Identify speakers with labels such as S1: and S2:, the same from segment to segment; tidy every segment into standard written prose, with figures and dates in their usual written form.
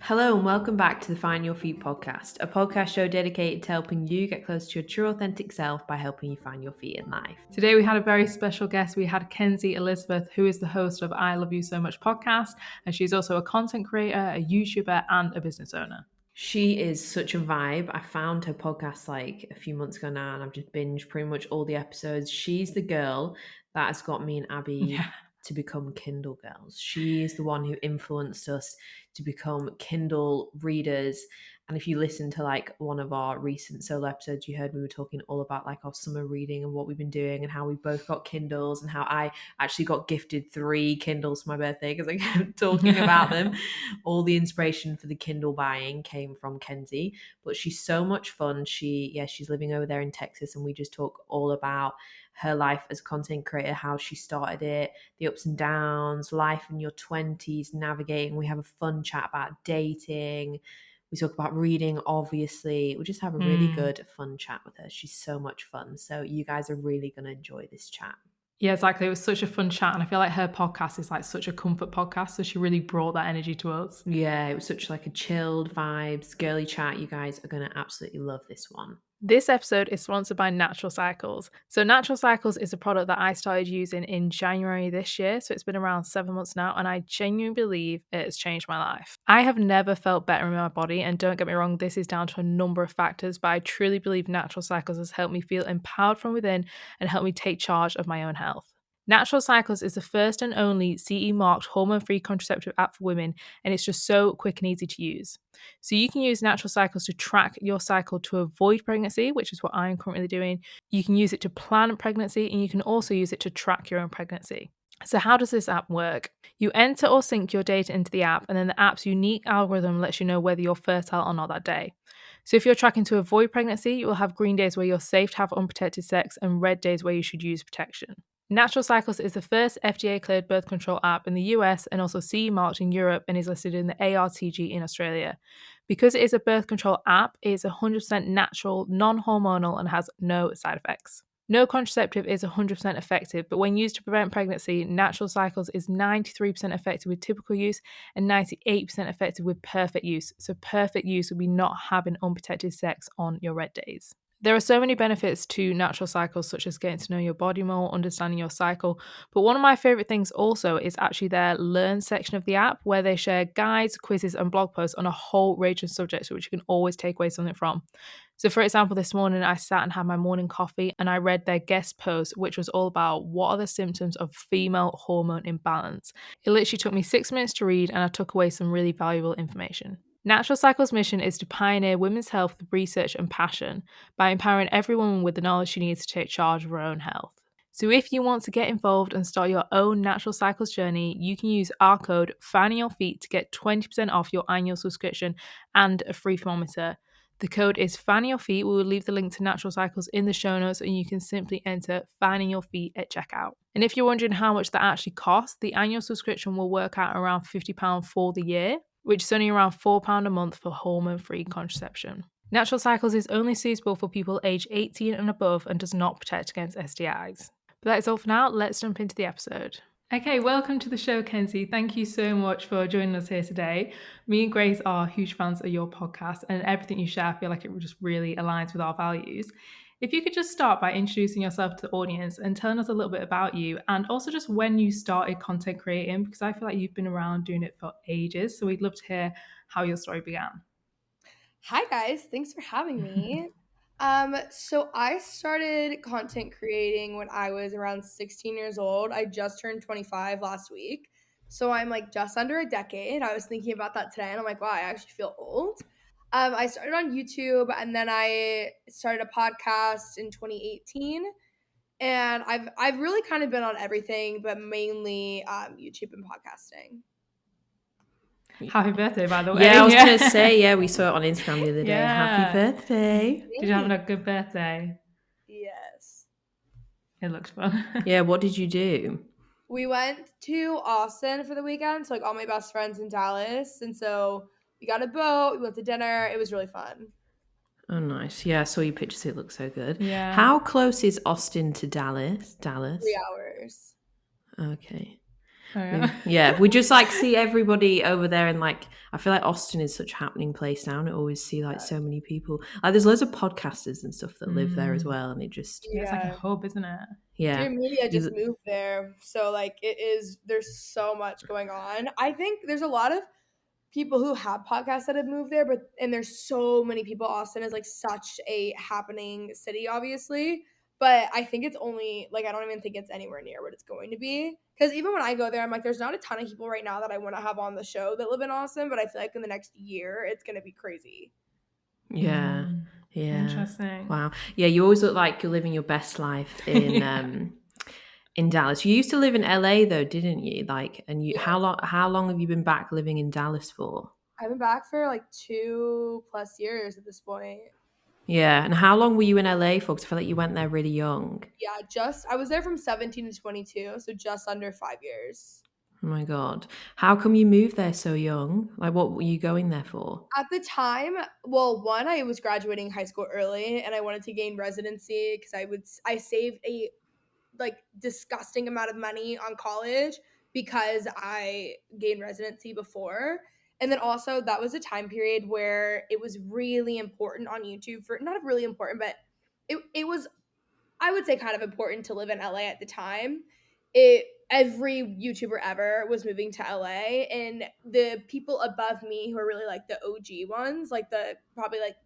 S1: Hello and welcome back to the Find Your Feet podcast, a podcast show dedicated to helping you get close to your true authentic self by helping you find your feet in life.
S2: Today we had a very special guest. We had Kenzie Elizabeth, who is the host of I Love You So Much podcast, and she's also a content creator, a YouTuber, and a business owner.
S1: She is such a vibe. I found her podcast like a few months ago now and I've just binged pretty much all the episodes. She's the girl that has got me and Abby to become Kindle girls. She is the one who influenced us to become Kindle readers. And if you listen to like one of our recent solo episodes, you heard we were talking all about like our summer reading and what we've been doing and how we both got Kindles and how I actually got gifted 3 Kindles for my birthday because I kept talking about them. All the inspiration for the Kindle buying came from Kenzie, but she's so much fun. She's living over there in Texas, and we just talk all about her life as a content creator, how she started it, the ups and downs, life in your 20s, navigating. We have a fun chat about dating. We talk about reading, obviously. We just have a really good, fun chat with her. She's so much fun. So you guys are really going to enjoy this chat.
S2: Yeah, exactly. It was such a fun chat, and I feel like her podcast is like such a comfort podcast, so she really brought that energy to us.
S1: Yeah, it was such like a chilled vibes, girly chat. You guys are going to absolutely love this one.
S2: This episode is sponsored by Natural Cycles. So Natural Cycles is a product that I started using in January this year. So it's been around 7 months now, and I genuinely believe it has changed my life. I have never felt better in my body, and don't get me wrong, this is down to a number of factors, but I truly believe Natural Cycles has helped me feel empowered from within and helped me take charge of my own health. Natural Cycles is the first and only CE marked hormone-free contraceptive app for women, and it's just so quick and easy to use. So you can use Natural Cycles to track your cycle to avoid pregnancy, which is what I'm currently doing. You can use it to plan pregnancy, and you can also use it to track your own pregnancy. So how does this app work? You enter or sync your data into the app, and then the app's unique algorithm lets you know whether you're fertile or not that day. So if you're tracking to avoid pregnancy, you will have green days where you're safe to have unprotected sex and red days where you should use protection. Natural Cycles is the first FDA-cleared birth control app in the US and also CE marked in Europe and is listed in the ARTG in Australia. Because it is a birth control app, it is 100% natural, non-hormonal, and has no side effects. No contraceptive is 100% effective, but when used to prevent pregnancy, Natural Cycles is 93% effective with typical use and 98% effective with perfect use. So perfect use would be not having unprotected sex on your red days. There are so many benefits to Natural Cycles, such as getting to know your body more, understanding your cycle. But one of my favorite things also is actually their Learn section of the app, where they share guides, quizzes, and blog posts on a whole range of subjects, which you can always take away something from. So, for example, this morning I sat and had my morning coffee and I read their guest post, which was all about what are the symptoms of female hormone imbalance. It literally took me 6 minutes to read, and I took away some really valuable information. Natural Cycle's mission is to pioneer women's health with research and passion by empowering every woman with the knowledge she needs to take charge of her own health. So if you want to get involved and start your own Natural Cycles journey, you can use our code FINDINGYOURFEET to get 20% off your annual subscription and a free thermometer. The code is FINDINGYOURFEET. We will leave the link to Natural Cycles in the show notes, and you can simply enter FINDINGYOURFEET at checkout. And if you're wondering how much that actually costs, the annual subscription will work out around £50 for the year, which is only around £4 a month for hormone-free contraception. Natural Cycles is only suitable for people aged 18 and above and does not protect against STIs. But that is all for now. Let's jump into the episode. Okay, welcome to the show, Kenzie. Thank you so much for joining us here today. Me and Grace are huge fans of your podcast, and everything you share, I feel like it just really aligns with our values. If you could just start by introducing yourself to the audience and telling us a little bit about you, and also just when you started content creating, because I feel like you've been around doing it for ages. So we'd love to hear how your story began.
S3: Hi guys, thanks for having me. So I started content creating when I was around 16 years old. I just turned 25 last week. So I'm like just under a decade. I was thinking about that today and I'm like, wow, I actually feel old. I started on YouTube and then I started a podcast in 2018. And I've really kind of been on everything, but mainly YouTube and podcasting.
S2: Happy birthday, by the way.
S1: Yeah, I was going to say, we saw it on Instagram the other day.
S2: Yeah.
S1: Happy birthday.
S2: Did you have a good birthday?
S3: Yes.
S2: It looked fun.
S1: Yeah, what did you do?
S3: We went to Austin for the weekend, so like all my best friends in Dallas, and so we got a boat, we went to dinner. It was really fun.
S1: Oh, nice. Yeah, I saw your pictures. It looks so good.
S2: Yeah.
S1: How close is Austin to Dallas?
S3: 3 hours.
S1: Okay.
S2: Oh, yeah.
S1: Yeah, we just like see everybody over there, and like I feel like Austin is such a happening place now, and I always see like so many people. Like there's loads of podcasters and stuff that live there as well, and it just
S2: Yeah, it's like a hub, isn't it?
S1: yeah.
S3: Dear Media just
S1: You-
S3: moved there, so like there's so much going on. I think there's a lot of people who have podcasts that have moved there, and there's so many people. Austin is like such a happening city, obviously. But I think it's only like I don't even think it's anywhere near what it's going to be. Because even when I go there, I'm like, there's not a ton of people right now that I want to have on the show that live in Austin, but I feel like in the next year it's gonna be crazy.
S1: Yeah. Yeah.
S2: Interesting.
S1: Wow. Yeah, you always look like you're living your best life in Dallas. You used to live in LA though, didn't you? Like, and you
S3: Yeah.
S1: how long have you been back living in Dallas for?
S3: I've been back for like 2+ years at this point.
S1: Yeah, and how long were you in LA for? Because I feel like you went there really young.
S3: Yeah, I was there from 17 to 22, so just under 5 years.
S1: Oh my God. How come you moved there so young? Like, what were you going there for?
S3: At the time, well, one, I was graduating high school early and I wanted to gain residency because I saved a like disgusting amount of money on college because I gained residency before. And then also that was a time period where it was really important on YouTube for not really important, but it was I would say kind of important to live in LA at the time. Every YouTuber ever was moving to LA, and the people above me who are really like the OG ones, like the probably like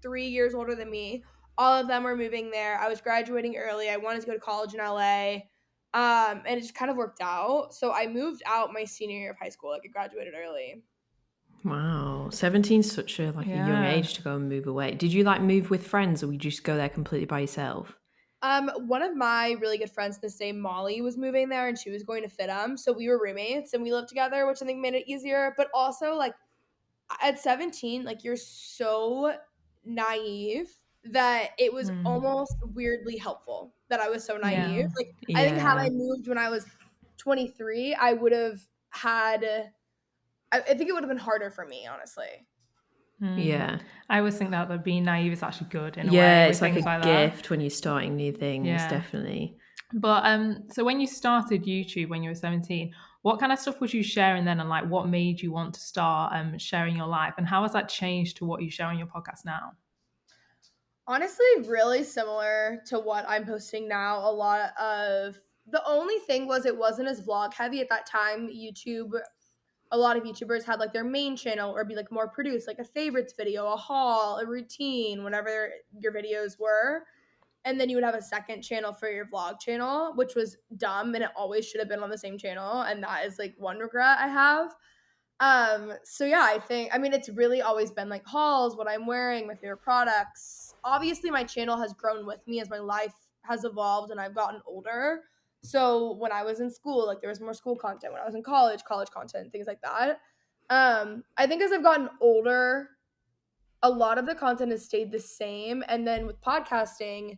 S3: 3 years older than me, all of them were moving there. I was graduating early. I wanted to go to college in LA. And it just kind of worked out. So I moved out my senior year of high school. Like I graduated early.
S1: Wow, 17 is such a a young age to go and move away. Did you like move with friends, or would you just go there completely by yourself?
S3: One of my really good friends this name Molly was moving there and she was going to FITM. So we were roommates and we lived together, which I think made it easier. But also like at 17, like you're so naive that it was almost weirdly helpful that I was so naive. Like I think had I moved when I was 23, I would have had I think it would have been harder for me, honestly.
S1: Yeah.
S2: I always think that being naive is actually good in a way.
S1: Yeah,
S2: with
S1: it's like
S2: things
S1: a
S2: like
S1: gift
S2: that.
S1: when you're starting new things,
S2: Yeah.
S1: definitely.
S2: But so when you started YouTube when you were 17, what kind of stuff was you sharing then, and like what made you want to start sharing your life, and how has that changed to what you share on your podcast now?
S3: Honestly, really similar to what I'm posting now. A lot of the only thing was it wasn't as vlog heavy at that time. YouTube, a lot of YouTubers had like their main channel or be like more produced, like a favorites video, a haul, a routine, whatever your videos were. And then you would have a second channel for your vlog channel, which was dumb and it always should have been on the same channel. And that is like one regret I have. So yeah, I mean, it's really always been like hauls, what I'm wearing, my favorite products. Obviously, my channel has grown with me as my life has evolved and I've gotten older. So when I was in school, like there was more school content. When I was in college content, things like that. I think as I've gotten older, a lot of the content has stayed the same. And then with podcasting,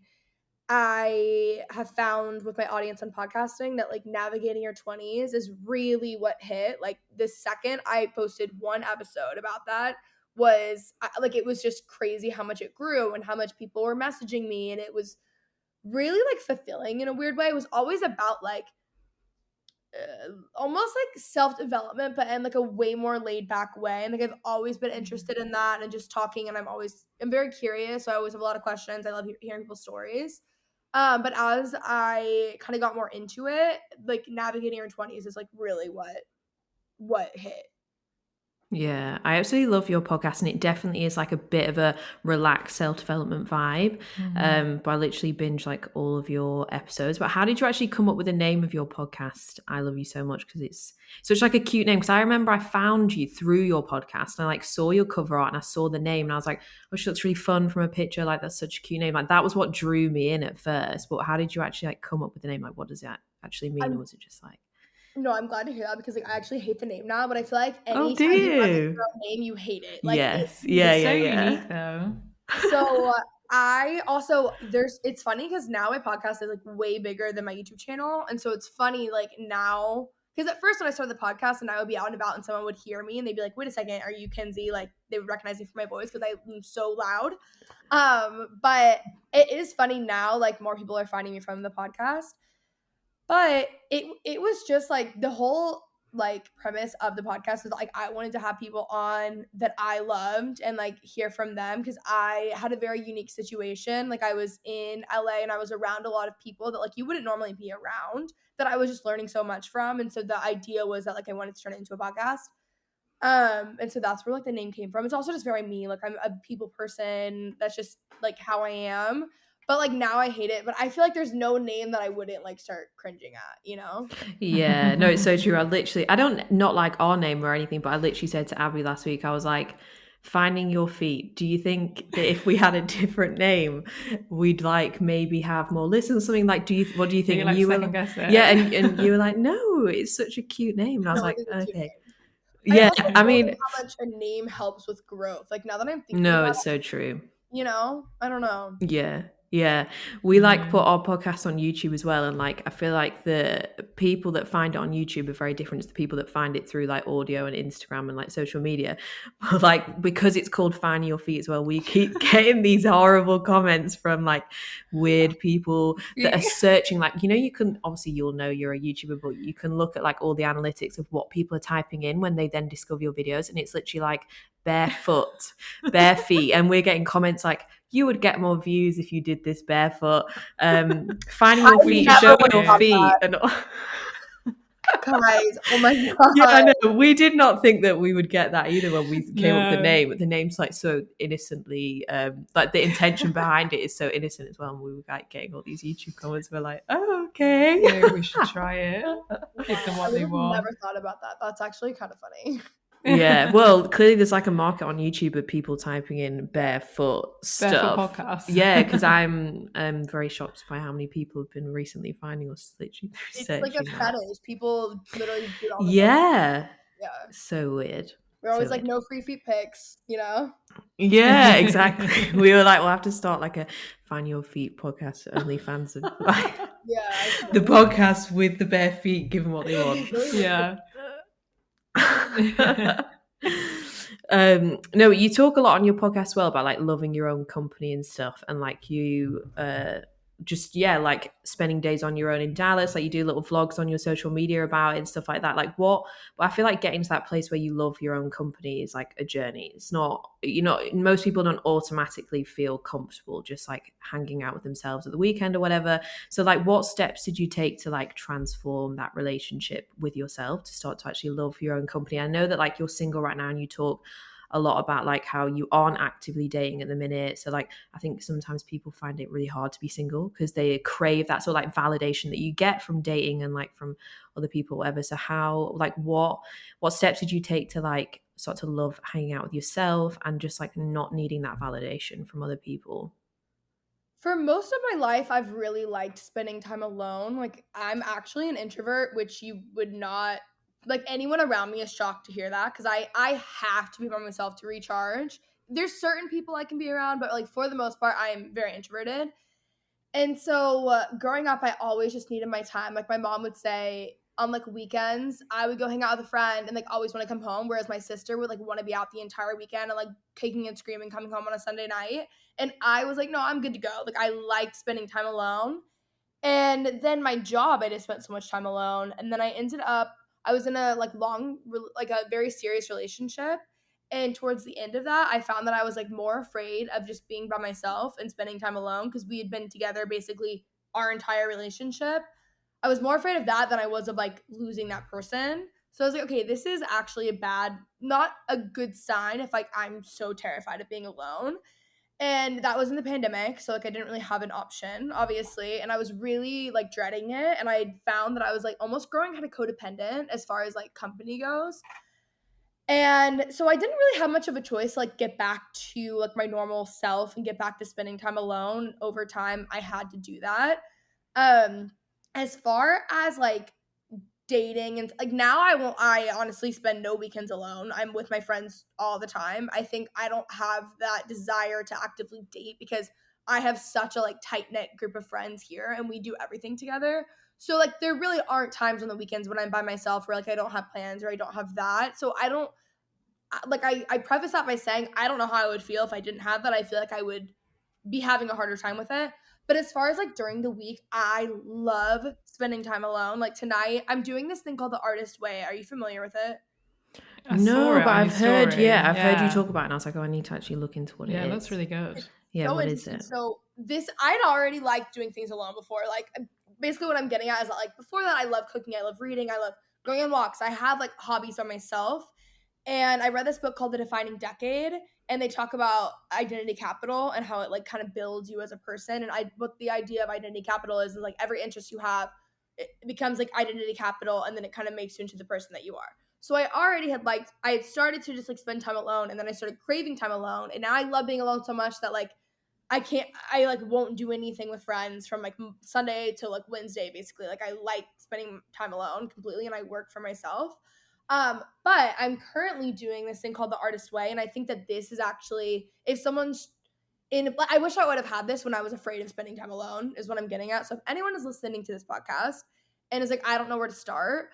S3: I have found with my audience on podcasting that like navigating your 20s is really what hit. Like the second I posted one episode about that was like it was just crazy how much it grew and how much people were messaging me, and it was really like fulfilling in a weird way. It was always about like almost like self-development but in like a way more laid back way, and like I've always been interested in that and just talking, and I'm very curious, so I always have a lot of questions. I love hearing people's stories. But as I kind of got more into it, like navigating your 20s is like really what hit.
S1: Yeah, I absolutely love your podcast, and it definitely is like a bit of a relaxed self-development vibe. But I literally binge like all of your episodes. But how did you actually come up with the name of your podcast? I love you so much, because it's such like a cute name. Because I remember I found you through your podcast, and I like saw your cover art and I saw the name, and I was like, oh, she looks really fun from a picture. Like that's such a cute name. Like that was what drew me in at first. But how did you actually like come up with the name? Like what does that actually mean, or was it just like?
S3: No, I'm glad to hear that because like I actually hate the name now, but I feel like
S1: Oh, do
S3: anytime you have like,
S1: you?
S3: your own name, you hate it. Like
S1: Yes. Yeah.
S2: It's
S1: Yeah.
S2: so
S1: Yeah.
S2: unique though.
S3: So I also it's funny because now my podcast is like way bigger than my YouTube channel. And so it's funny like now because at first when I started the podcast and I would be out and about and someone would hear me and they'd be like, wait a second, are you Kenzie? Like they would recognize me for my voice because I'm so loud. But it is funny now, like more people are finding me from the podcast. But it was just like the whole like premise of the podcast was like I wanted to have people on that I loved and like hear from them because I had a very unique situation. Like I was in LA and I was around a lot of people that like you wouldn't normally be around that I was just learning so much from. And so the idea was that like I wanted to turn it into a podcast. And so that's where like the name came from. It's also just very me. Like I'm a people person. That's just like how I am. But like now I hate it. But I feel like there's no name that I wouldn't like start cringing at, you know?
S1: Yeah, no, it's so true. I don't not like our name or anything, but I literally said to Abby last week, I was like, finding your feet. Do you think that if we had a different name, we'd like maybe have more listeners or something? Like, what do you think?
S2: You
S1: And
S2: like
S1: you were
S2: second guess it.
S1: yeah, and you were like, no, it's such a cute name. And I was
S3: No,
S1: like,
S3: it is a cute
S1: okay.
S3: name. I
S1: Yeah,
S3: also
S1: I
S3: don't
S1: mean,
S3: know how much a name helps with growth. Like now that I'm thinking
S1: no,
S3: about
S1: it's so true.
S3: it, you know, I don't know.
S1: Yeah. Yeah. We like put our podcast on YouTube as well. And like, I feel like the people that find it on YouTube are very different to the people that find it through like audio and Instagram and like social media. But like, because it's called Finding Your Feet as well, we keep getting these horrible comments from like weird people that are searching. Like, you know, you can obviously you'll know you're a YouTuber, but you can look at like all the analytics of what people are typing in when they then discover your videos. And it's literally like barefoot, bare feet. And we're getting comments like, you would get more views if you did this barefoot. Finding your feet, show your feet. And
S3: Guys, oh my god.
S1: yeah, I know. We did not think that we would get that either when we came up with the name. But the name's like so innocently, like the intention behind it is so innocent as well. And we were like getting all these YouTube comments. We're like, oh, okay.
S2: Maybe we should try it. Give them what they want.
S3: Never thought about that. That's actually kind of funny.
S1: Yeah, well, clearly there's like a market on YouTube of people typing in barefoot stuff.
S2: Barefoot podcasts.
S1: Yeah, because I'm very shocked by how many people have been recently finding us literally through
S3: It's
S1: searching.
S3: like a fetish. People literally do it all the time.
S1: Yeah.
S3: Yeah.
S1: So weird.
S3: We're always like, no free feet pics, you know?
S1: Yeah, exactly. We were like, we'll have to start like a Find Your Feet podcast, only fans of like the podcast with the bare feet, given what they want.
S2: Yeah.
S1: No, you talk a lot on your podcast as well about like loving your own company and stuff, and like you just like spending days on your own in Dallas, like you do little vlogs on your social media about it and stuff like that. Like but I feel like getting to that place where you love your own company is like a journey. It's not, most people don't automatically feel comfortable just like hanging out with themselves at the weekend or whatever. So like what steps did you take to like transform that relationship with yourself to start to actually love your own company? I know that like you're single right now and you talk a lot about like how you aren't actively dating at the minute. So like I think sometimes people find it really hard to be single because they crave that sort of like validation that you get from dating and like from other people, whatever. So how, like what steps did you take to like start to love hanging out with yourself and just like not needing that validation from other people?
S3: For most of my life, I've really liked spending time alone. Like I'm actually an introvert, which you would not like anyone around me is shocked to hear that because I have to be by myself to recharge. There's certain people I can be around, but like for the most part, I am very introverted. And so growing up, I always just needed my time. Like my mom would say on like weekends, I would go hang out with a friend and like always want to come home. Whereas my sister would like want to be out the entire weekend and like kicking and screaming, coming home on a Sunday night. And I was like, no, I'm good to go. Like I liked spending time alone. And then my job, I just spent so much time alone. And then I was in a like like a very serious relationship. And towards the end of that, I found that I was like more afraid of just being by myself and spending time alone because we had been together basically our entire relationship. I was more afraid of that than I was of like losing that person. So I was like, okay, this is actually not a good sign if like I'm so terrified of being alone. And that was in the pandemic, so like I didn't really have an option, obviously, and I was really like dreading it. And I found that I was like almost growing kind of codependent as far as like company goes. And so I didn't really have much of a choice, like get back to like my normal self and get back to spending time alone. Over time, I had to do that. As far as like dating and like now I honestly spend no weekends alone. I'm with my friends all the time. I think I don't have that desire to actively date because I have such a like tight-knit group of friends here and we do everything together. So like there really aren't times on the weekends when I'm by myself where like I don't have plans or I don't have that. So I don't like I preface that by saying I don't know how I would feel if I didn't have that. I feel like I would be having a harder time with it. But as far as like during the week, I love spending time alone. Like tonight, I'm doing this thing called the artist way. Are you familiar with it?
S2: I saw
S1: No,
S2: it
S1: but
S2: on your
S1: I've heard,
S2: story.
S1: I've heard you talk about it, and I was like, oh, I need to actually look into what it
S2: Yeah,
S1: is.
S2: that's really good.
S1: Yeah,
S3: So
S1: what is
S3: interesting.
S1: it?
S3: So this, I'd already liked doing things alone before. Like basically what I'm getting at is that like before that, I love cooking, I love reading, I love going on walks. I have like hobbies on myself. And I read this book called The Defining Decade, and they talk about identity capital and how it like kind of builds you as a person. And what the idea of identity capital is like every interest you have, it becomes like identity capital, and then it kind of makes you into the person that you are. So I already I had started to just like spend time alone, and then I started craving time alone, and now I love being alone so much that like I like won't do anything with friends from like Sunday to like Wednesday, basically. Like I like spending time alone completely, and I work for myself. But I'm currently doing this thing called the artist way, and I think that this is actually, if someone's I wish I would have had this when I was afraid of spending time alone, is what I'm getting at. So if anyone is listening to this podcast and is like, I don't know where to start,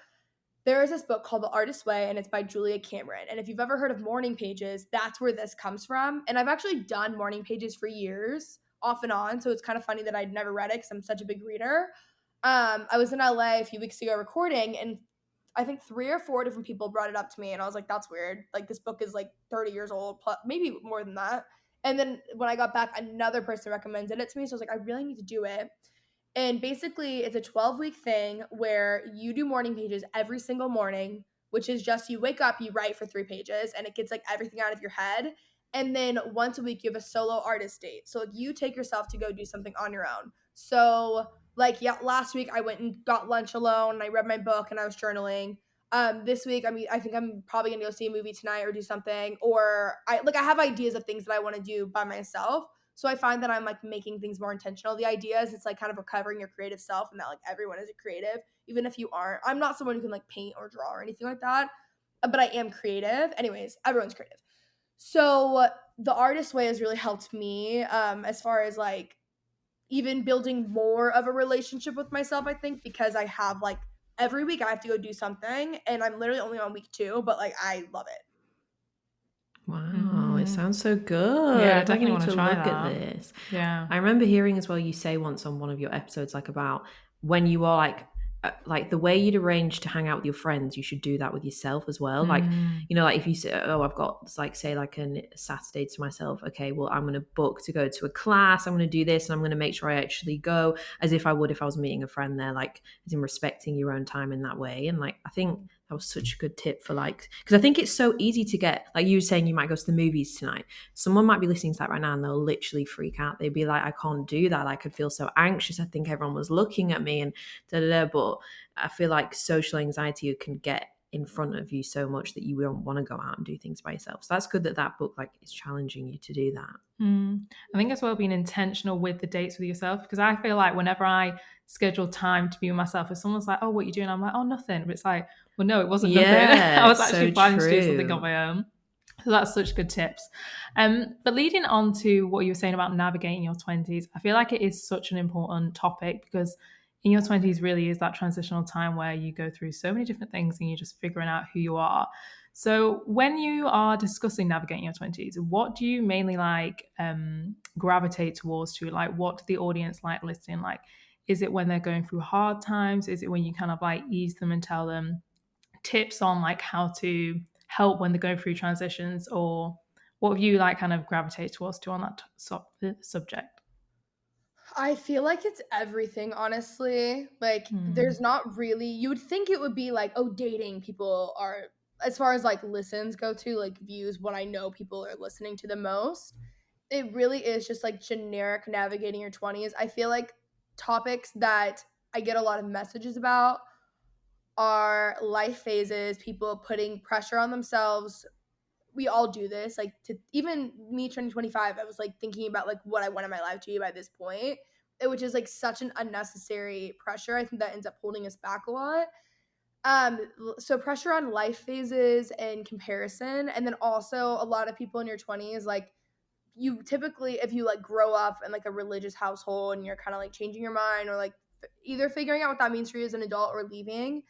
S3: there is this book called The Artist's Way, and it's by Julia Cameron. And if you've ever heard of morning pages, that's where this comes from. And I've actually done morning pages for years, off and on. So it's kind of funny that I'd never read it because I'm such a big reader. I was in LA a few weeks ago recording, and I think 3 or 4 different people brought it up to me, and I was like, that's weird. Like this book is like 30 years old, plus, maybe more than that. And then when I got back, another person recommended it to me. So I was like, I really need to do it. And basically, it's a 12-week thing where you do morning pages every single morning, which is just you wake up, you write for 3 pages, and it gets like everything out of your head. And then once a week, you have a solo artist date. So like, you take yourself to go do something on your own. So like, yeah, last week I went and got lunch alone, and I read my book, and I was journaling. This week, I mean, I think I'm probably gonna go see a movie tonight or do something. Or I have ideas of things that I want to do by myself. So I find that I'm like making things more intentional. The idea is it's like kind of recovering your creative self, and that like everyone is a creative, even if you aren't. I'm not someone who can like paint or draw or anything like that, but I am creative. Anyways, everyone's creative. So the artist way has really helped me as far as like even building more of a relationship with myself, I think, because I have like every week I have to go do something, and I'm literally only on week 2, but like I love it.
S1: Wow, it sounds so good.
S2: Yeah, I
S1: I
S2: definitely
S1: need
S2: want
S1: to
S2: to try
S1: look
S2: that.
S1: at this.
S2: Yeah.
S1: I remember hearing as well you say once on one of your episodes like about when you are like the way you'd arrange to hang out with your friends, you should do that with yourself as well. Like, you know, like if you say, oh, I've got like say like a Saturday to myself, okay, well, I'm going to book to go to a class, I'm going to do this, and I'm going to make sure I actually go as if I would if I was meeting a friend there, like as in respecting your own time in that way. And like I think that was such a good tip for like, because I think it's so easy to get, like you were saying, you might go to the movies tonight. Someone might be listening to that right now and they'll literally freak out. They'd be like, I can't do that. I could feel so anxious. I think everyone was looking at me and da da da. But I feel like social anxiety can get in front of you so much that you don't want to go out and do things by yourself. So that's good that that book like is challenging you to do that.
S2: I think as well being intentional with the dates with yourself, because I feel like whenever I schedule time to be with myself, if someone's like, oh, what are you doing? I'm like, oh, nothing. But it's like, well, no, it wasn't nothing. I was actually planning to do something on my own. So that's such good tips. But leading on to what you were saying about navigating your 20s, I feel like it is such an important topic because in your 20s really is that transitional time where you go through so many different things and you're just figuring out who you are. So when you are discussing navigating your 20s, what do you mainly like gravitate towards to? Like what do the audience like listening? Like, is it when they're going through hard times? Is it when you kind of like ease them and tell them tips on like how to help when they're going through transitions, or what have you like kind of gravitate towards to on that subject?
S3: I feel like it's everything, honestly. Like, there's not really, you would think it would be like, oh, dating people are, as far as like listens go to, like views, what I know people are listening to the most. It really is just like generic navigating your 20s. I feel like topics that I get a lot of messages about are life phases, people putting pressure on themselves. We all do this. Like, to even me turning 25, I was like thinking about like what I wanted my life to be by this point, which is like such an unnecessary pressure. I think that ends up holding us back a lot. So pressure on life phases and comparison, and then also a lot of people in your 20s, like you typically, if you like grow up in like a religious household and you're kind of like changing your mind or like either figuring out what that means for you as an adult or leaving,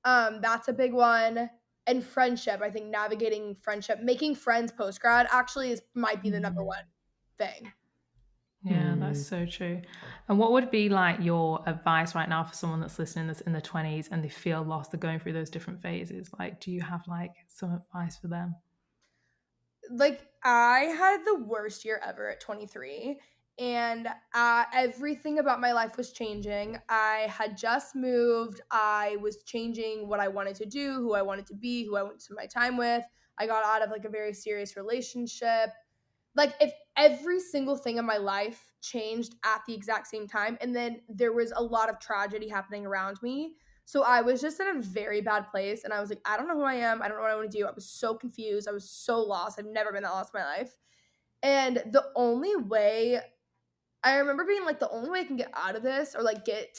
S3: that's a big one. And friendship, I think navigating friendship, making friends post grad actually might be the number one thing.
S2: Yeah, that's so true. And what would be like your advice right now for someone that's listening that's in the 20s and they feel lost, they're going through those different phases? Like, do you have like some advice for them?
S3: Like, I had the worst year ever at 23, and everything about my life was changing. I had just moved. I was changing what I wanted to do, who I wanted to be, who I wanted to spend my time with. I got out of like a very serious relationship. Like, if every single thing in my life changed at the exact same time, and then there was a lot of tragedy happening around me. So I was just in a very bad place, and I was like, I don't know who I am. I don't know what I want to do. I was so confused. I was so lost. I've never been that lost in my life. And the only way I remember being like, the only way I can get out of this or like get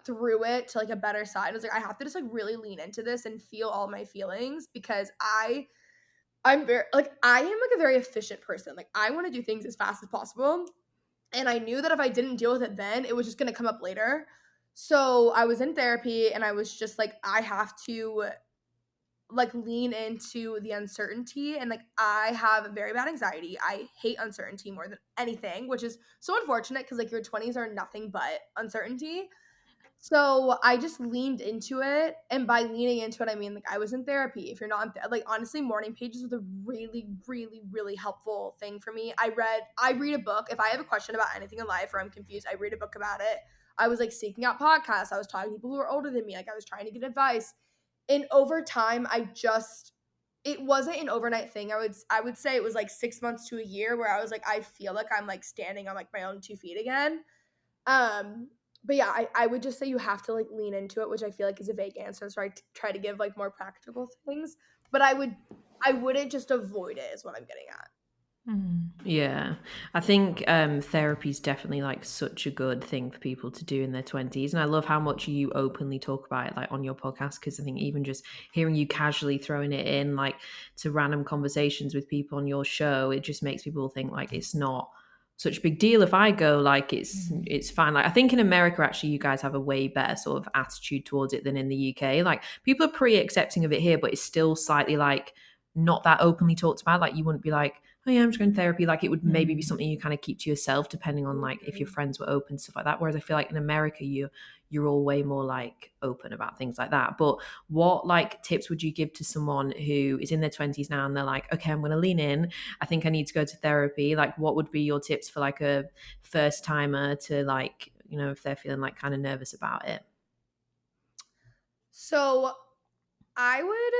S3: through it to like a better side was like, I have to just like really lean into this and feel all my feelings, because I'm very like, I am like a very efficient person. Like, I want to do things as fast as possible. And I knew that if I didn't deal with it then, it was just going to come up later. So I was in therapy, and I was just like, I have to like lean into the uncertainty. And like, I have very bad anxiety. I hate uncertainty more than anything, which is so unfortunate because like your 20s are nothing but uncertainty. So I just leaned into it, and by leaning into it, I mean, like, I was in therapy. If you're not in like, honestly, morning pages was a really, really, really helpful thing for me. I read a book. If I have a question about anything in life or I'm confused, I read a book about it. I was, like, seeking out podcasts. I was talking to people who are older than me. Like, I was trying to get advice. And over time, it wasn't an overnight thing. I would say it was, like, 6 months to a year where I was like, I feel like I'm, like, standing on, like, my own 2 feet again. Um, but yeah, I would just say you have to like lean into it, which I feel like is a vague answer. So try to give like more practical things. But I wouldn't just avoid it is what I'm getting at.
S1: Yeah, I think therapy is definitely like such a good thing for people to do in their 20s. And I love how much you openly talk about it like on your podcast, because I think even just hearing you casually throwing it in like to random conversations with people on your show, it just makes people think like it's not such a big deal if I go, like it's fine. Like I think in America actually you guys have a way better sort of attitude towards it than in the UK. Like people are pretty accepting of it here, but it's still slightly like not that openly talked about. Like you wouldn't be like, oh yeah, I'm just going to therapy. Like it would maybe be something you kind of keep to yourself, depending on like if your friends were open, stuff like that. Whereas I feel like in America, you're all way more like open about things like that. But what like tips would you give to someone who is in their 20s now and they're like, okay, I'm going to lean in. I think I need to go to therapy. Like what would be your tips for like a first timer to like, you know, if they're feeling like kind of nervous about it?
S3: So I would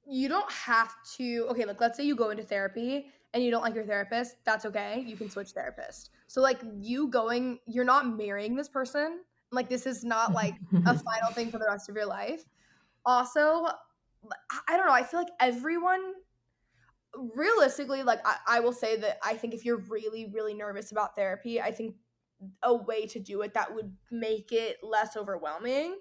S3: you don't have to okay, like let's say you go into therapy and you don't like your therapist, that's okay. You can switch therapist. So like you're not marrying this person. Like this is not like a final thing for the rest of your life. Also, I don't know, I feel like everyone realistically, like I will say that I think if you're really, really nervous about therapy, I think a way to do it that would make it less overwhelming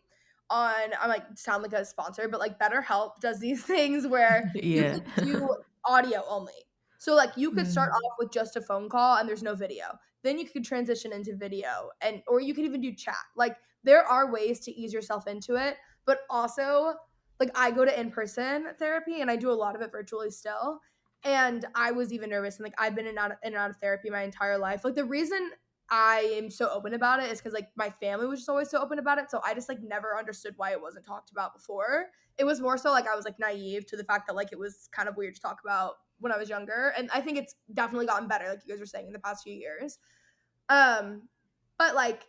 S3: I'm like sound like a sponsor, but like BetterHelp does these things where you
S1: Yeah.
S3: could do audio only. So like you could start off with just a phone call and there's no video. Then you could transition into video and or you could even do chat. Like there are ways to ease yourself into it, but also like I go to in-person therapy and I do a lot of it virtually still. And I was even nervous and like I've been in and out of therapy my entire life. Like the reason I am so open about it is because like my family was just always so open about it. So I just like never understood why it wasn't talked about before. It was more so like I was like naive to the fact that like it was kind of weird to talk about when I was younger. And I think it's definitely gotten better, like you guys were saying, in the past few years. Um, but like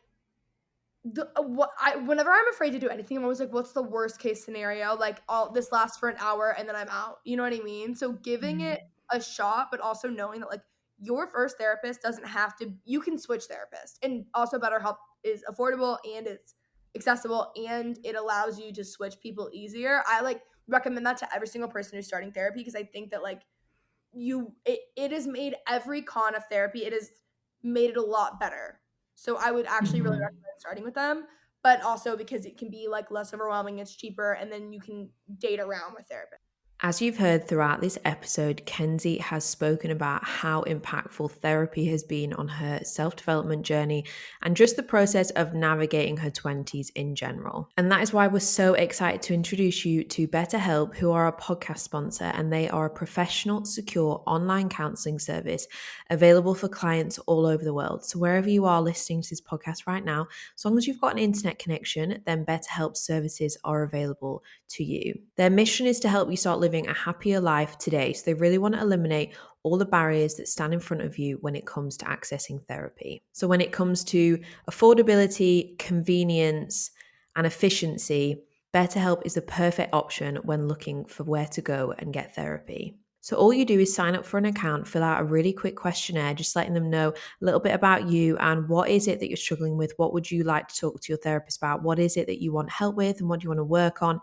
S3: whenever I'm afraid to do anything, I'm always like, what's the worst case scenario? Like all this lasts for an hour and then I'm out. You know what I mean? So giving it a shot, but also knowing that like your first therapist doesn't have to you can switch therapist. And also BetterHelp is affordable and it's accessible and it allows you to switch people easier. I like recommend that to every single person who's starting therapy because I think that like it has made every con of therapy, it has made it a lot better. So I would actually really recommend starting with them, but also because it can be like less overwhelming, it's cheaper, and then you can date around with therapists.
S1: As you've heard throughout this episode, Kenzie has spoken about how impactful therapy has been on her self-development journey and just the process of navigating her 20s in general. And that is why we're so excited to introduce you to BetterHelp, who are a podcast sponsor, and they are a professional, secure online counseling service available for clients all over the world. So wherever you are listening to this podcast right now, as long as you've got an internet connection, then BetterHelp services are available to you. Their mission is to help you start living a happier life today. So they really want to eliminate all the barriers that stand in front of you when it comes to accessing therapy. So when it comes to affordability, convenience, and efficiency, BetterHelp is the perfect option when looking for where to go and get therapy. So all you do is sign up for an account, fill out a really quick questionnaire, just letting them know a little bit about you and what is it that you're struggling with, what would you like to talk to your therapist about, what is it that you want help with, and what do you want to work on.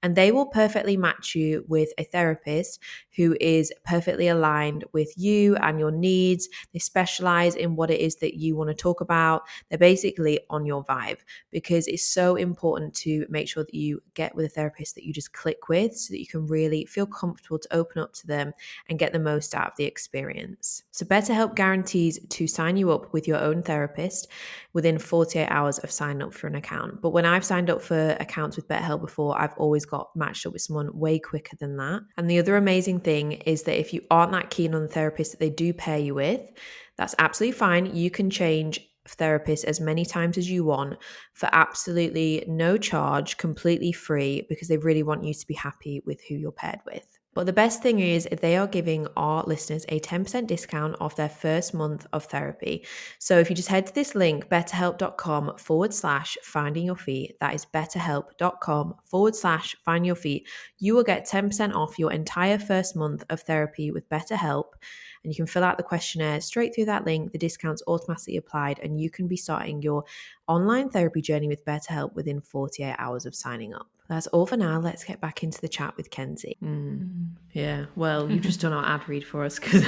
S1: And they will perfectly match you with a therapist who is perfectly aligned with you and your needs. They specialize in what it is that you want to talk about. They're basically on your vibe, because it's so important to make sure that you get with a therapist that you just click with, so that you can really feel comfortable to open up to them and get the most out of the experience. So BetterHelp guarantees to sign you up with your own therapist within 48 hours of signing up for an account. But when I've signed up for accounts with BetterHelp before, I've always got matched up with someone way quicker than that. And the other amazing thing is that if you aren't that keen on the therapist that they do pair you with, that's absolutely fine. You can change therapists as many times as you want for absolutely no charge, completely free, because they really want you to be happy with who you're paired with. But the best thing is they are giving our listeners a 10% discount off their first month of therapy. So if you just head to this link, betterhelp.com/finding your feet, that is betterhelp.com/find your feet, you will get 10% off your entire first month of therapy with BetterHelp. And you can fill out the questionnaire straight through that link. The discount's automatically applied, and you can be starting your online therapy journey with BetterHelp within 48 hours of signing up. That's all for now. Let's get back into the chat with Kenzie. Yeah, well, you've just done our ad read for us, because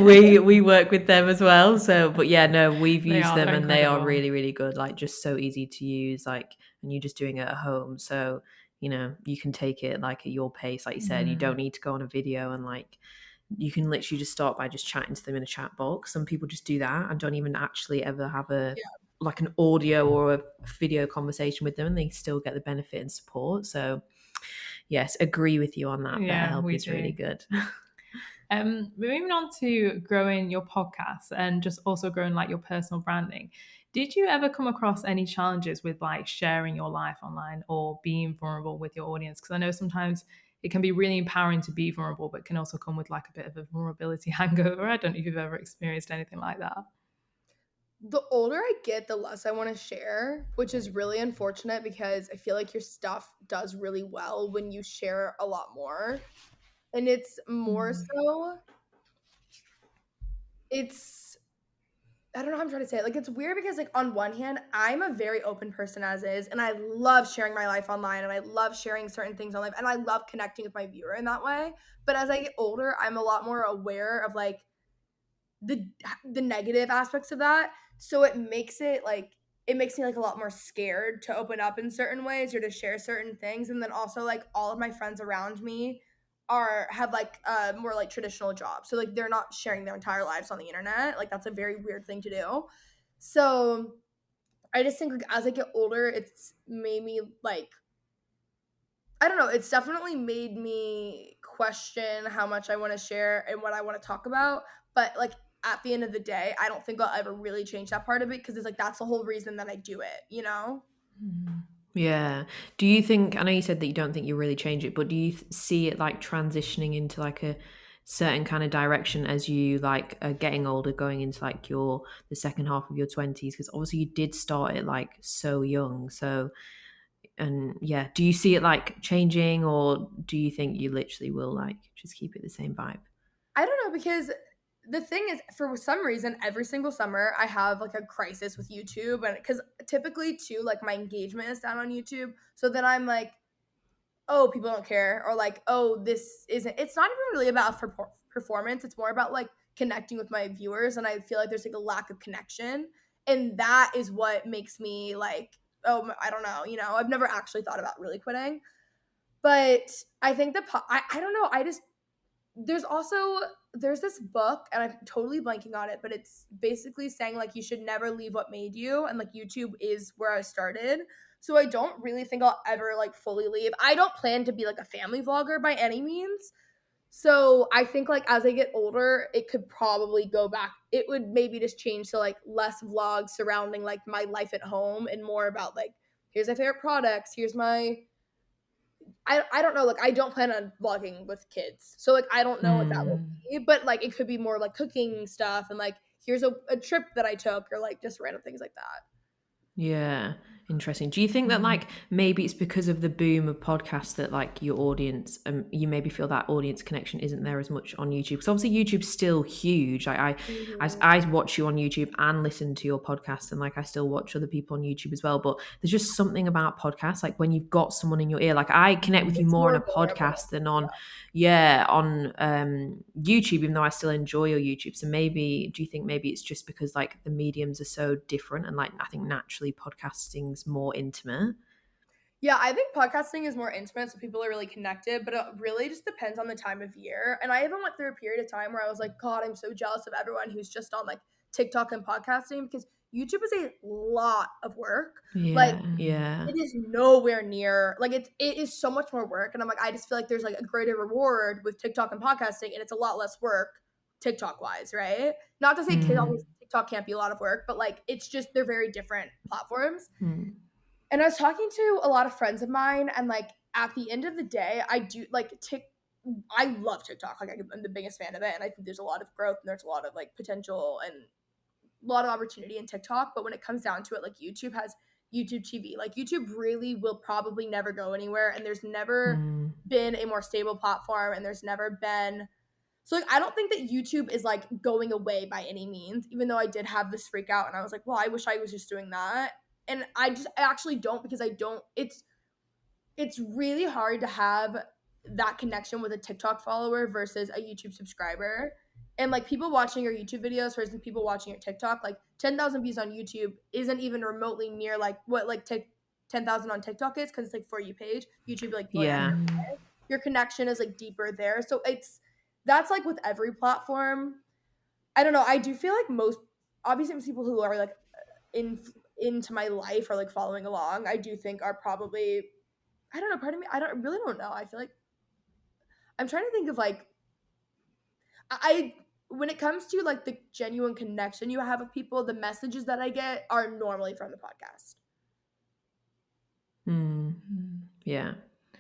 S1: we work with them as well. So, but yeah, no, we've used them and they are really, really good. Like, just so easy to use. Like, and you're just doing it at home, so you know you can take it like at your pace. Like you said, you don't need to go on a video, and like you can literally just start by just chatting to them in a chat box. Some people just do that and don't even actually ever have like an audio or a video conversation with them, and they still get the benefit and support. So yes, agree with you on that. BetterHelp is really good.
S2: Moving on to growing your podcast and just also growing like your personal branding. Did you ever come across any challenges with like sharing your life online or being vulnerable with your audience? Because I know sometimes it can be really empowering to be vulnerable, but can also come with like a bit of a vulnerability hangover. I don't know if you've ever experienced anything like that.
S3: The older I get, the less I want to share, which is really unfortunate, because I feel like your stuff does really well when you share a lot more. And it's more so, I don't know how I'm trying to say it. Like, it's weird because, like, on one hand, I'm a very open person as is, and I love sharing my life online, and I love sharing certain things online, and I love connecting with my viewer in that way. But as I get older, I'm a lot more aware of, like, the negative aspects of that. So it makes me like a lot more scared to open up in certain ways or to share certain things. And then also, like, all of my friends around me have like more like traditional jobs, so like they're not sharing their entire lives on the internet. Like, that's a very weird thing to do. So I just think, like, as I get older, it's made me like, I don't know, it's definitely made me question how much I want to share and what I want to talk about. But, like, at the end of the day, I don't think I'll ever really change that part of it, because it's like that's the whole reason that I do it, you know?
S1: Yeah. Do you think, I know you said that you don't think you really change it, but do you see it like transitioning into like a certain kind of direction as you like are getting older, going into like the second half of your 20s? Because obviously you did start it like so young. So, and yeah, do you see it like changing, or do you think you literally will like just keep it the same vibe?
S3: I don't know, because the thing is, for some reason, every single summer I have like a crisis with YouTube, and because typically too, like, my engagement is down on YouTube, so then I'm like, oh, people don't care, or like, oh, this isn't. It's not even really about performance. It's more about like connecting with my viewers, and I feel like there's like a lack of connection, and that is what makes me like, oh, I don't know. I've never actually thought about really quitting. But I think I don't know. There's this book, and I'm totally blanking on it, but it's basically saying like you should never leave what made you, and like YouTube is where I started. So I don't really think I'll ever like fully leave. I don't plan to be like a family vlogger by any means. So I think like as I get older, it could probably go back. It would maybe just change to like less vlogs surrounding like my life at home and more about like here's my favorite products, here's my I don't know, like I don't plan on vlogging with kids. So like I don't know what that will be, but like it could be more like cooking stuff and like here's a trip that I took or like just random things like that.
S1: Yeah, interesting. Do you think that like maybe it's because of the boom of podcasts that like your audience, you maybe feel that audience connection isn't there as much on YouTube? Because obviously YouTube's still huge. I watch you on YouTube and listen to your podcast, and like I still watch other people on YouTube as well. But there's just something about podcasts, like when you've got someone in your ear. Like I connect with you more on a podcast than on YouTube, even though I still enjoy your YouTube. So maybe, do you think maybe it's just because like the mediums are so different, and like I think naturally podcasting's more intimate?
S3: Yeah, I think podcasting is more intimate, so people are really connected, but it really just depends on the time of year. And I even went through a period of time where I was like, God, I'm so jealous of everyone who's just on like TikTok and podcasting because YouTube is a lot of work. Like
S1: Yeah.
S3: it is nowhere near like it is so much more work. And I'm like, I just feel like there's like a greater reward with TikTok and podcasting, and it's a lot less work TikTok wise, right? Not to say TikTok can't be a lot of work, but like it's just they're very different platforms. And I was talking to a lot of friends of mine, and like at the end of the day, I do like I love TikTok. Like I'm the biggest fan of it, and I think there's a lot of growth and there's a lot of like potential and a lot of opportunity in TikTok. But when it comes down to it, like YouTube has YouTube TV. Like YouTube really will probably never go anywhere, and there's never been a more stable platform, and there's never been so like I don't think that YouTube is like going away by any means, even though I did have this freak out and I was like, well, I wish I was just doing that. And I actually don't because I don't it's really hard to have that connection with a TikTok follower versus a YouTube subscriber. And like people watching your YouTube videos versus people watching your TikTok, like 10,000 views on YouTube isn't even remotely near like what like 10,000 on TikTok is because it's like For You page. YouTube like your connection is like deeper there. So that's like with every platform. I don't know. I do feel like most obviously people who are like into my life or like following along, I do think are probably I don't know, part of me, I really don't know. I feel like I'm trying to think of like I when it comes to like the genuine connection you have with people, the messages that I get are normally from the podcast.
S1: Yeah.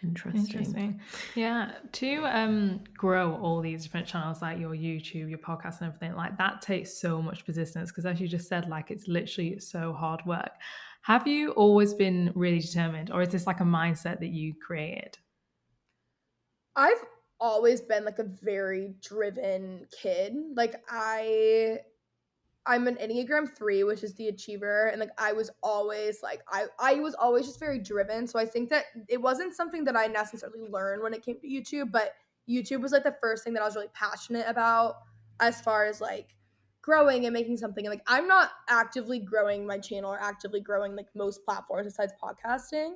S1: Interesting.
S2: Yeah. To grow all these different channels like your YouTube, your podcast and everything, like that takes so much persistence because as you just said, like it's literally so hard work. Have you always been really determined, or is this like a mindset that you created?
S3: I've always been like a very driven kid. Like I'm an Enneagram 3, which is the achiever, and like I was always like I was always just very driven. So I think that it wasn't something that I necessarily learned when it came to YouTube, but YouTube was like the first thing that I was really passionate about as far as like growing and making something. And like I'm not actively growing my channel or actively growing like most platforms besides podcasting.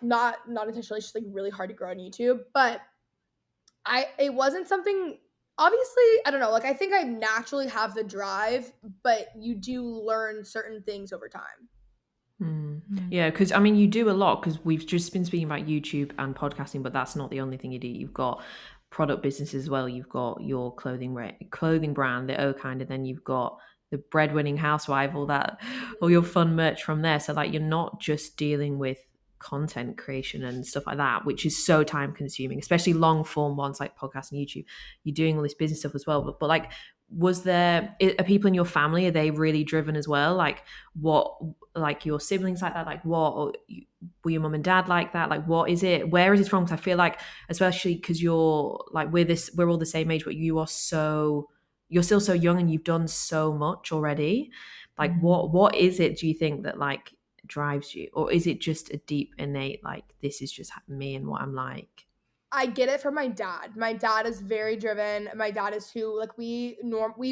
S3: Not intentionally, it's just like really hard to grow on YouTube, but it wasn't something obviously I don't know, like I think I naturally have the drive, but you do learn certain things over time.
S1: Yeah, because I mean you do a lot, because we've just been speaking about YouTube and podcasting, but that's not the only thing you do. You've got product businesses as well. You've got your clothing brand, the O Kind, and then you've got the breadwinning housewife, all your fun merch from there. So like you're not just dealing with content creation and stuff like that, which is so time consuming, especially long form ones like podcast and YouTube. You're doing all this business stuff as well, but like are people in your family, are they really driven as well? Like what, like your siblings like that, like what were your mum and dad like that, like what is it, where is it from? Because I feel like, especially because you're like we're all the same age, but you're still so young and you've done so much already. Like what is it, do you think, that like drives you, or is it just a deep innate like this is just me and what I'm like?
S3: I get it from my dad. My dad is very driven. My dad is who, like, we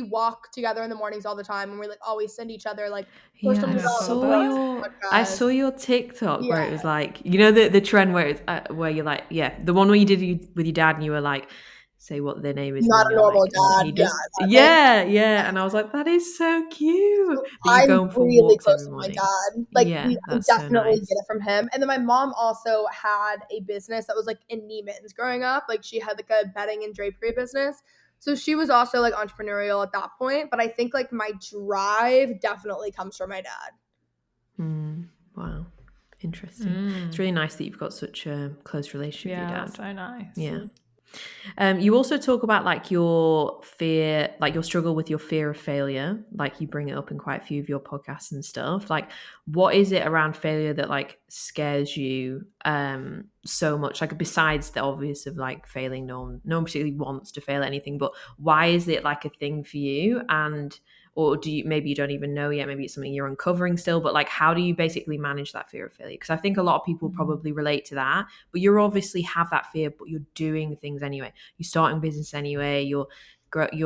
S3: walk together in the mornings all the time, and we like always send each other like
S1: Yeah,
S3: personal
S2: Oh, I love
S3: development
S2: that.
S3: quotes,
S1: I
S3: podcasts.
S1: saw your TikTok
S3: Yeah,
S1: where it was like, the trend where it's where you're like, yeah, the one where you did with your dad and you were like, say what their name is, and
S3: not
S1: then
S3: a
S1: you're
S3: normal
S1: like, what
S3: dad.
S1: he
S3: Yeah,
S1: does.
S3: that thing.
S1: Yeah, and I was like, that is so cute
S3: So
S1: that you
S3: I'm
S1: go for
S3: really
S1: walks
S3: close
S1: every
S3: with my
S1: morning.
S3: dad. Like,
S1: Yeah,
S3: I
S1: that's so
S3: definitely get
S1: nice.
S3: it from him. And then my mom also had a business that was like in Neiman's growing up. Like, she had like a bedding and drapery business. So she was also like entrepreneurial at that point. But I think like my drive definitely comes from my dad.
S1: Wow, interesting. It's really nice that you've got such a close relationship with your
S2: Yeah,
S1: dad.
S2: that's so nice.
S1: Yeah. You also talk about like your fear, like your struggle with your fear of failure. Like you bring it up in quite a few of your podcasts and stuff. Like, what is it around failure that like scares you so much? Like besides the obvious of like failing, no one particularly wants to fail at anything, but why is it like a thing for you? And or do you, maybe you don't even know yet, maybe it's something you're uncovering still, but like how do you basically manage that fear of failure? Because I think a lot of people probably relate to that, but you obviously have that fear, but you're doing things anyway. You're starting business anyway, you're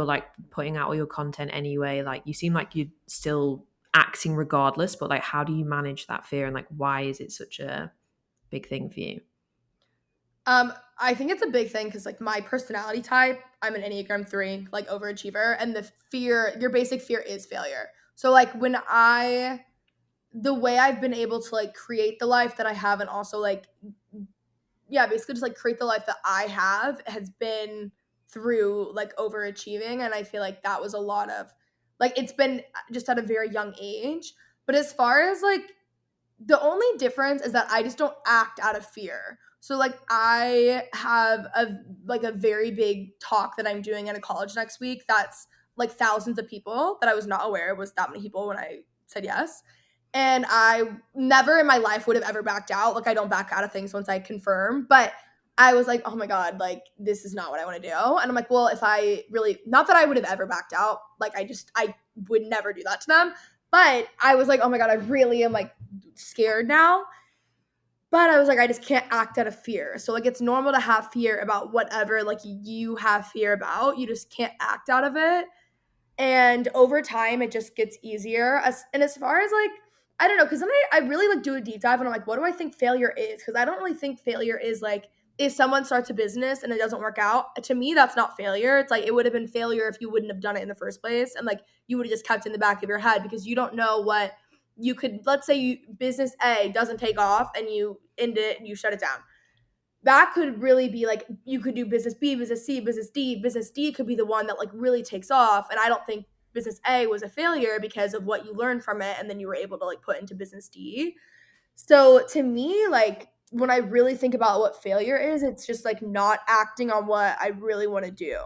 S1: like putting out all your content anyway, like you seem like you're still acting regardless, but like how do you manage that fear, and like why is it such a big thing for you?
S3: I think it's a big thing because like my personality type, I'm an Enneagram 3, like overachiever, and the fear, your basic fear is failure. So like the way I've been able to like create the life that I have, and also like, yeah, basically just like create the life that I have, has been through like overachieving. And I feel like that was a lot of like, it's been just at a very young age. But as far as like, the only difference is that I just don't act out of fear. So like I have a very big talk that I'm doing at a college next week that's like thousands of people, that I was not aware it was that many people when I said yes. And I never in my life would have ever backed out. Like, I don't back out of things once I confirm, but I was like, oh my God, like this is not what I want to do. And I'm like, well, if I really, not that I would have ever backed out, like I would never do that to them. But I was like, oh my God, I really am like scared now. But I was like, I just can't act out of fear. So like, it's normal to have fear about whatever like you have fear about. You just can't act out of it. And over time it just gets easier. As far as like, I don't know, because then I really like do a deep dive and I'm like, what do I think failure is? Because I don't really think failure is like, if someone starts a business and it doesn't work out, to me that's not failure. It's like, it would have been failure if you wouldn't have done it in the first place, and like you would have just kept it in the back of your head, because you don't know what you could, let's say business A doesn't take off and you end it and you shut it down. That could really be like, you could do business B, business C, business D. Business D could be the one that like really takes off. And I don't think business A was a failure because of what you learned from it and then you were able to like put into business D. So to me, like when I really think about what failure is, it's just like not acting on what I really want to do.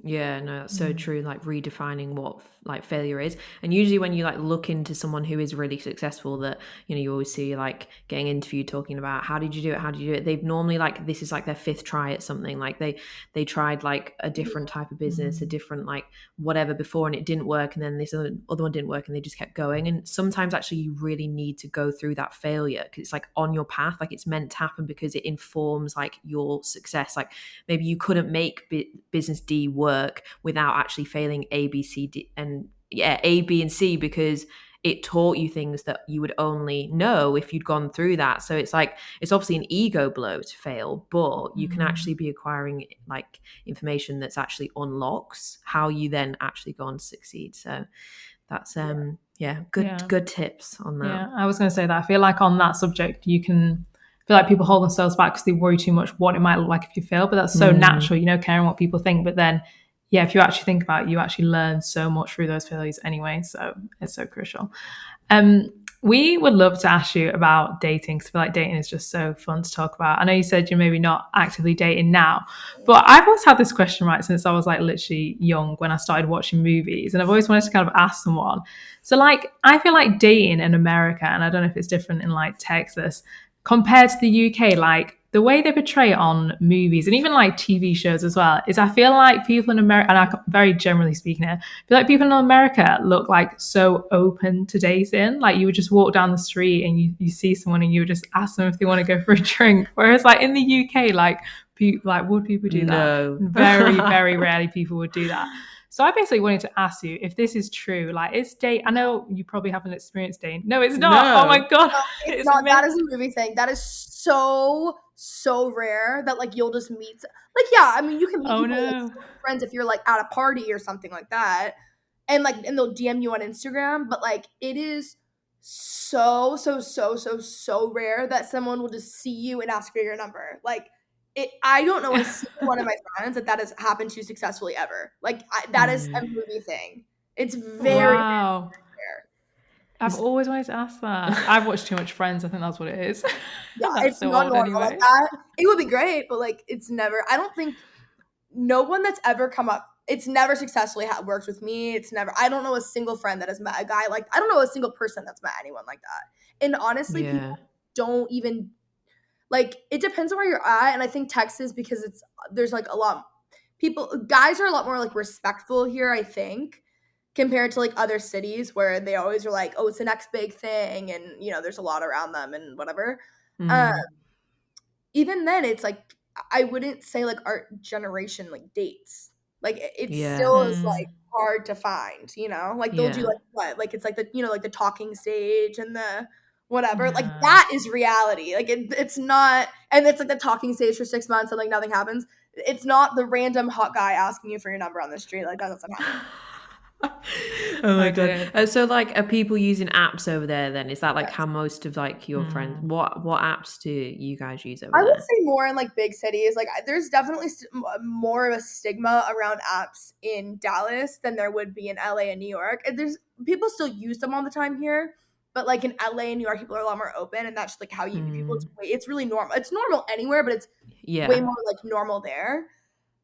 S1: Yeah, no, that's so true. Like redefining what like failure is, and usually when you like look into someone who is really successful, that you always see like getting interviewed talking about how did you do it, how did you do it. They've normally like this is like their fifth try at something. Like they tried like a different type of business, a different like whatever before, and it didn't work, and then this other one didn't work, and they just kept going. And sometimes actually you really need to go through that failure because it's like on your path, like it's meant to happen because it informs like your success. Like maybe you couldn't make business D work without actually failing A, B, C, D, and A, B, and C, because it taught you things that you would only know if you'd gone through that. So it's like, it's obviously an ego blow to fail, but you can actually be acquiring like information that's actually unlocks how you then actually go on to succeed. So that's good tips on that.
S2: Yeah, I was going to say that. I feel like on that subject, you can feel like people hold themselves back because they worry too much what it might look like if you fail. But that's so natural, caring what people think. But then, yeah, if you actually think about it, you actually learn so much through those failures anyway. So it's so crucial. We would love to ask you about dating, because I feel like dating is just so fun to talk about. I know you said you're maybe not actively dating now, but I've always had this question, right, since I was like literally young when I started watching movies, and I've always wanted to kind of ask someone. So like, I feel like dating in America, and I don't know if it's different in like Texas, compared to the UK, like the way they portray it on movies and even like TV shows as well is I feel like people in America, and I'm very generally speaking here, I feel like people in America look like so open to dating. Like you would just walk down the street and you see someone and you would just ask them if they want to go for a drink. Whereas like in the UK, like would people do that?
S1: No.
S2: Very, very rarely people would do that. So I basically wanted to ask you if this is true. Like, it's date. I know you probably haven't experienced dating. No, it's not.
S1: No.
S2: Oh my god,
S3: No, it's not. That is a movie thing. That is so rare that like you'll just meet. Like, yeah, I mean, you can meet people like, friends if you're like at a party or something like that, and they'll DM you on Instagram. But like, it is so rare that someone will just see you and ask for your number. Like, I don't know a single one of my friends that has happened to successfully ever. Like, that is a movie thing. It's very rare.
S2: I've always wanted to ask that. I've watched too much Friends. I think that's what it is.
S3: Yeah, it's so not normal anyway. Like that. It would be great, but like it's never. I don't think no one that's ever come up. It's never successfully worked with me. It's never. I don't know a single friend that has met a guy like. I don't know a single person that's met anyone like that. And honestly, people don't even. Like, it depends on where you're at, and I think Texas, because there's like a lot guys are a lot more like respectful here, I think, compared to like other cities where they always are like, oh, it's the next big thing, and there's a lot around them and whatever. Even then, it's like I wouldn't say like our generation like dates. Like it still is like hard to find, like they'll do like what? Like it's like the like the talking stage and the whatever, like that is reality. Like it's not, and it's like the talking stage for 6 months and like nothing happens. It's not the random hot guy asking you for your number on the street. Like that doesn't happen.
S1: Oh my god. So like, are people using apps over there then? Is that like how most of like your friends, what apps do you guys use over there?
S3: I would say more in like big cities. Like there's definitely more of a stigma around apps in Dallas than there would be in LA and New York. There's people still use them all the time here, but like in LA and New York, people are a lot more open, and that's just like how you meet people. It's really normal. It's normal anywhere, but it's way more like normal there.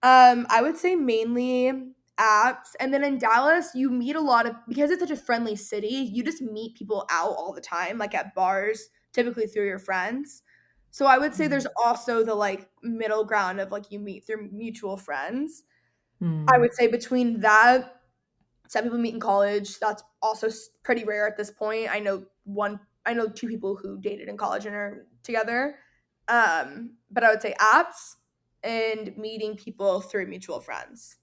S3: I would say mainly apps, and then in Dallas, you meet a lot of, because it's such a friendly city, you just meet people out all the time, like at bars, typically through your friends. So I would say there's also the like middle ground of like you meet through mutual friends. I would say between that. Some people meet in college. That's also pretty rare at this point. I know two people who dated in college and are together. But I would say apps and meeting people through mutual friends.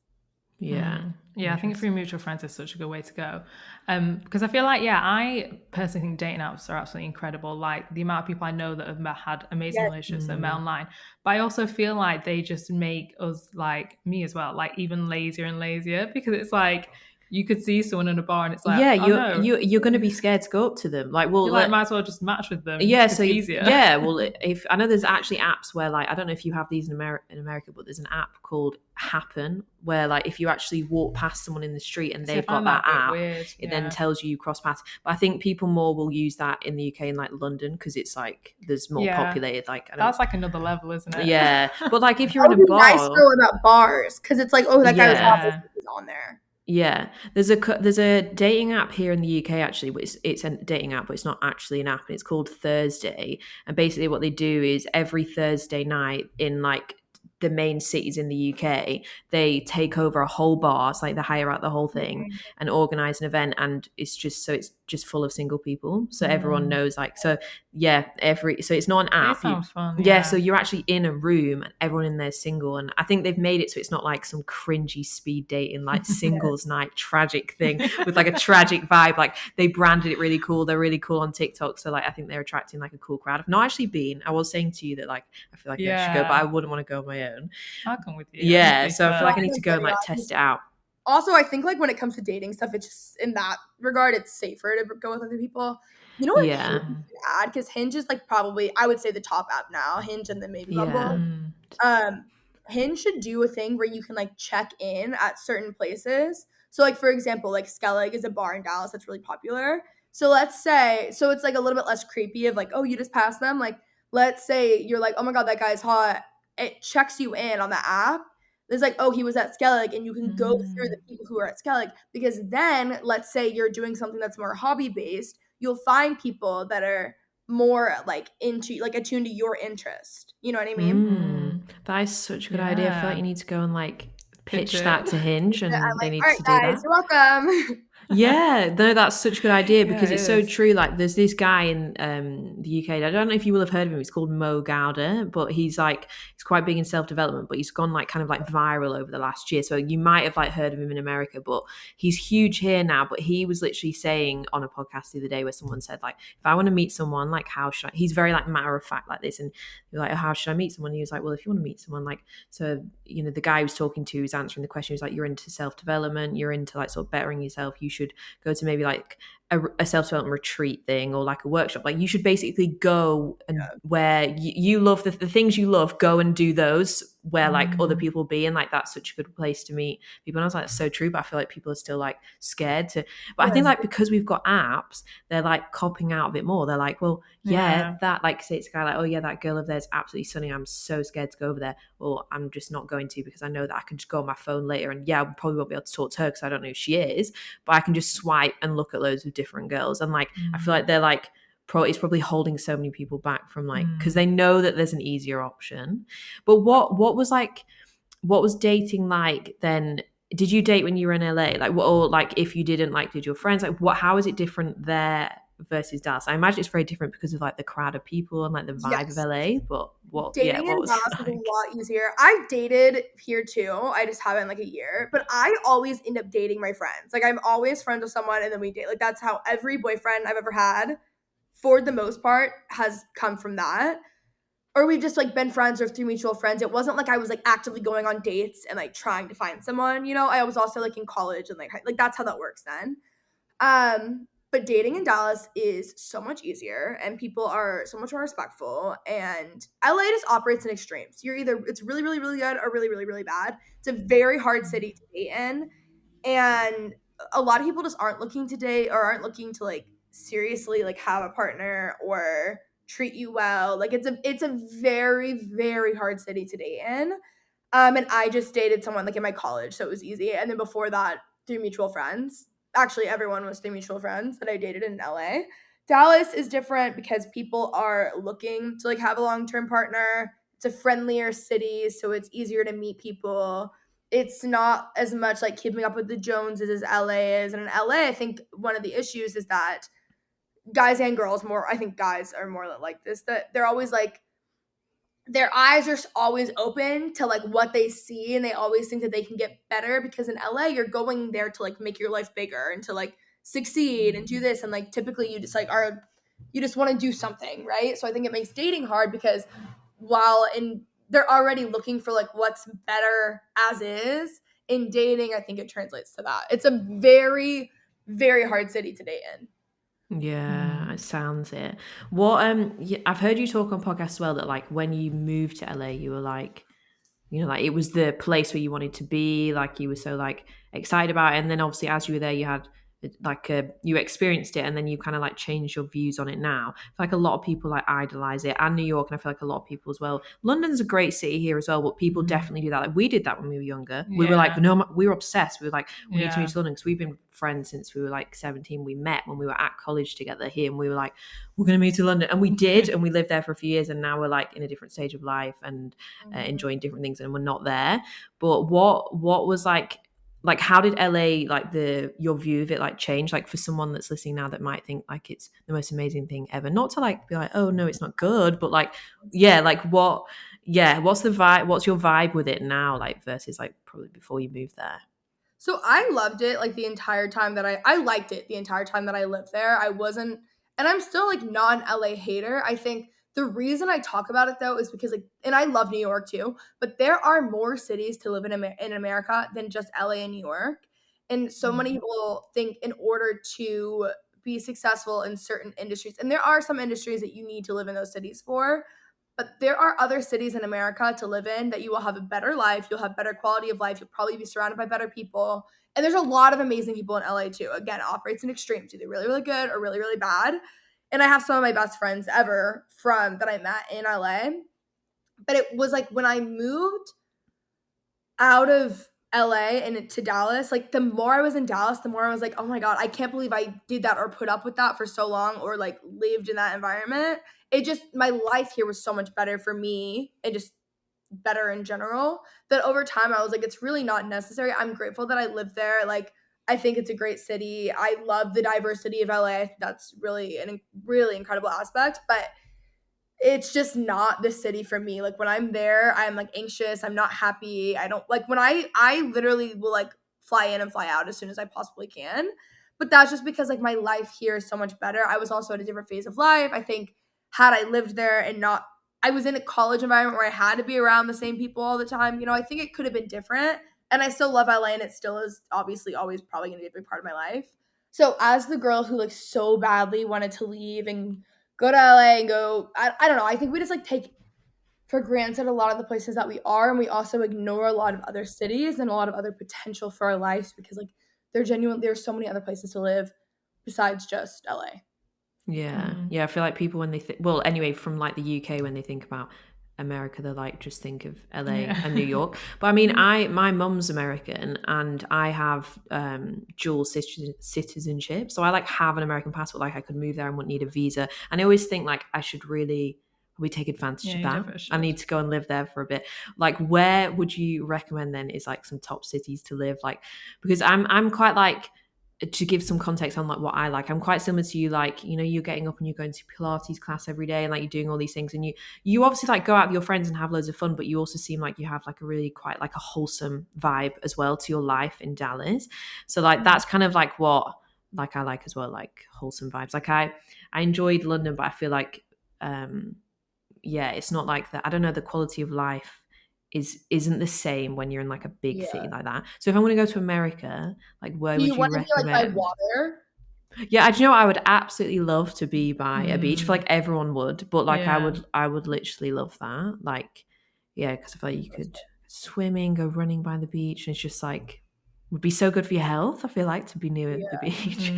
S2: Yeah, I think through mutual friends is such a good way to go. Because I feel like, I personally think dating apps are absolutely incredible. Like the amount of people I know that have had amazing relationships that met online. But I also feel like they just make us, like me as well, like even lazier and lazier, because it's like, you could see someone in a bar and it's like,
S1: you're going to be scared to go up to them. Like, well,
S2: you might as well just match with them.
S1: Yeah,
S2: it's
S1: so
S2: easier.
S1: Yeah, well, if I know there's actually apps where like, I don't know if you have these in America, but there's an app called Happen where like if you actually walk past someone in the street and they've got that app, it then tells you cross paths. But I think people more will use that in the UK and like London because it's like there's more populated. Like that's
S2: like another level, isn't it?
S1: Yeah, but like if you're in a bar,
S3: nice though about bars because it's like, oh, that guy was on there.
S1: Yeah, there's a dating app here in the UK actually, but it's a dating app, but it's not actually an app, and it's called Thursday. And basically, what they do is every Thursday night in like the main cities in the UK, they take over a whole bar. It's like they hire out the whole thing and organize an event, and it's just full of single people. So everyone knows like, so it's not an app.
S2: They sound fun.
S1: Yeah, so you're actually in a room and everyone in there is single. And I think they've made it so it's not like some cringy speed dating, like singles night tragic thing with like a tragic vibe. Like they branded it really cool. They're really cool on TikTok. So like I think they're attracting like a cool crowd. I've not actually been. I was saying to you that like I feel like I should go, but I wouldn't want to go on my own.
S2: I'll come with you.
S1: Yeah, so I feel like I need to go and like test it out.
S3: Also, I think like when it comes to dating stuff, it's just in that regard, it's safer to go with other people. You know what? Hinge you can add, because Hinge is like probably, I would say, the top app now. Hinge and then maybe Bumble. Hinge should do a thing where you can like check in at certain places. So like for example, like Skellig is a bar in Dallas that's really popular. So let's say, so it's like a little bit less creepy of like, oh, you just passed them. Like let's say you're like, oh my god, that guy's hot. It checks you in on the app. It's like, oh, he was at Skellig, and you can go through the people who are at Skellig, because then let's say you're doing something that's more hobby based, you'll find people that are more like into like attuned to your interest. You know what I mean?
S1: That is such a good idea. I feel like you need to go and like pitch that to Hinge,
S3: I'm
S1: and they
S3: like,
S1: need
S3: all right,
S1: to do
S3: guys,
S1: that.
S3: you're welcome.
S1: Yeah, no, that's such a good idea because
S2: it
S1: it's so
S2: is.
S1: true. Like, there's this guy in the UK. I don't know if you will have heard of him. He's called Mo Gowder, but he's quite big in self development. But he's gone like kind of like viral over the last year. So you might have like heard of him in America, but he's huge here now. But he was literally saying on a podcast the other day where someone said like, if I want to meet someone, like how should I? He's very like matter of fact like this, and you're like, oh, how should I meet someone? And he was like, well, if you want to meet someone, like, so the guy he was talking to who's answering the question was like, you're into self development, you're into like sort of bettering yourself, you should go to maybe like a self-development retreat thing or like a workshop. Like, you should basically go and where you love the things you love, go and do those where like other people be, and like that's such a good place to meet people. And I was like, that's so true, but I feel like people are still like scared to, but I think like because we've got apps, they're like copping out of it more. They're like, well, that, like, say it's a guy like, oh yeah, that girl over there is absolutely stunning, I'm so scared to go over there, or I'm just not going to because I know that I can just go on my phone later, and I probably won't be able to talk to her because I don't know who she is, but I can just swipe and look at loads of different girls. And like I feel like they're like it's probably holding so many people back from like, because they know that there's an easier option. But what was dating like then? Did you date when you were in LA? Like, what, or like if you didn't, like, did your friends, like, how is it different there versus Dallas? I imagine it's very different because of like the crowd of people and like the vibe of LA. But what
S3: Dating in
S1: was
S3: Dallas
S1: it
S3: is a lot easier. I dated here too. I just haven't like a year, but I always end up dating my friends. Like, I'm always friends with someone and then we date. Like, that's how every boyfriend I've ever had, for the most part, has come from that. Or we've just like been friends or through mutual friends. It wasn't like I was like actively going on dates and like trying to find someone, you know. I was also like in college and like that's how that works then. But dating in Dallas is so much easier and people are so much more respectful, and LA just operates in extremes. It's really, really, really good or really, really, really bad. It's a very hard city to date in. And a lot of people just aren't looking to date or aren't looking to like seriously like have a partner or treat you well. Like, it's a very, very hard city to date in. And I just dated someone like in my college, so it was easy. And then before that, through mutual friends. Actually, everyone was through mutual friends that I dated in LA. Dallas is different because people are looking to like have a long-term partner. It's a friendlier city, so it's easier to meet people. It's not as much like keeping up with the Joneses as LA is. And in LA, I think one of the issues is that guys and girls more, I think guys are more like this, that they're always like, their eyes are always open to like what they see, and they always think that they can get better because in LA you're going there to like make your life bigger and to like succeed and do this, and like typically you just like you just want to do something, right? So I think it makes dating hard because they're already looking for like what's better as is. In dating, I think it translates to that. It's a very, very hard city to date in.
S1: Yeah, it sounds it. What I've heard you talk on podcasts as well that like when you moved to LA, you were like, like it was the place where you wanted to be, like you were so like excited about it. And then obviously as you were there, you had like you experienced it, and then you kind of like changed your views on it now. I feel like a lot of people like idolize it, and New York, and I feel like a lot of people as well. London's a great city here as well, but people definitely do that. Like, we did that when we were younger. We were like, no, we were obsessed. We were like, we need to move to London because we've been friends since we were like 17. We met when we were at college together here, and we were like, we're going to move to London, and we did, and we lived there for a few years, and now we're like in a different stage of life and enjoying different things, and we're not there. But what was like how did LA, like your view of it, like change, like for someone that's listening now that might think like it's the most amazing thing ever, not to like be like, oh no, it's not good, but like like what's the vibe, what's your vibe with it now, like versus like probably before you moved there?
S3: So I loved it like the entire time that I liked it the entire time that I lived there. I wasn't, and I'm still like not an LA hater. I think the reason I talk about it though is because like, and I love New York too, but there are more cities to live in America than just LA and New York. And so many people think in order to be successful in certain industries, and there are some industries that you need to live in those cities for, but there are other cities in America to live in that you will have a better life. You'll have better quality of life. You'll probably be surrounded by better people. And there's a lot of amazing people in LA too. Again, it operates in extremes, either really, really good or really, really bad. And I have some of my best friends ever that I met in LA. But it was like when I moved out of LA and to Dallas, like the more I was in Dallas, the more I was like, oh my God, I can't believe I did that or put up with that for so long or like lived in that environment. It just, my life here was so much better for me and just better in general that over time I was like, it's really not necessary. I'm grateful that I lived there. Like, I think it's a great city. I love the diversity of LA. I think that's really really incredible aspect, but it's just not the city for me. Like when I'm there, I'm like anxious. I'm not happy. I don't like when I literally will like fly in and fly out as soon as I possibly can. But that's just because like my life here is so much better. I was also at a different phase of life. I think had I lived there and not I was in a college environment where I had to be around the same people all the time, I think it could have been different. And I still love LA and it still is obviously always probably going to be a big part of my life. So as the girl who like so badly wanted to leave and go to LA and go, I don't know. I think we just like take for granted a lot of the places that we are. And we also ignore a lot of other cities and a lot of other potential for our lives because like there's so many other places to live besides just LA.
S1: Yeah. Yeah. I feel like people when they well, anyway, from like the UK, when they think about America, they like just think of LA and New York. But I mean, my mum's American and I have dual citizenship. So I like have an American passport, like I could move there and wouldn't need a visa. And I always think like I should really take advantage of that. I need to go and live there for a bit. Like where would you recommend then is like some top cities to live? Like because I'm quite like to give some context on like what I like, I'm quite similar to you. Like, you're getting up and you're going to Pilates class every day and like you're doing all these things and you obviously like go out with your friends and have loads of fun, but you also seem like you have like a really quite like a wholesome vibe as well to your life in Dallas. So like that's kind of like what like I like as well, like wholesome vibes. Like I enjoyed London, but I feel like it's not like that. I don't know, the quality of life isn't the same when you're in like a big city like that. So if I'm going to go to America, like where would you recommend?
S3: Do you want to be like by water?
S1: Yeah, I would absolutely love to be by a beach. I feel like everyone would, but like I would literally love that. Like, yeah, because I feel like you could swimming, go running by the beach, and it's just like would be so good for your health. I feel like to be near the beach.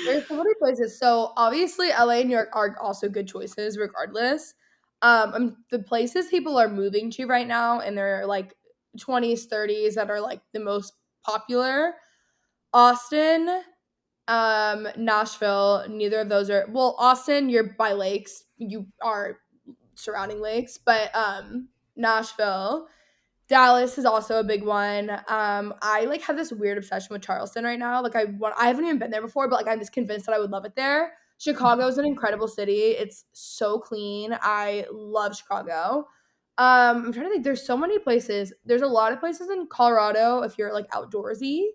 S3: There's so many places. So obviously LA and New York are also good choices regardless. The places people are moving to right now and they're like 20s, 30s that are like the most popular. Austin, Nashville, neither of those are Austin, you're by lakes. You are surrounding lakes, but Nashville, Dallas is also a big one. I like have this weird obsession with Charleston right now. Like I haven't even been there before, but like I'm just convinced that I would love it there. Chicago is an incredible city. It's so clean. I love Chicago. I'm trying to think. There's so many places. There's a lot of places in Colorado if you're like outdoorsy.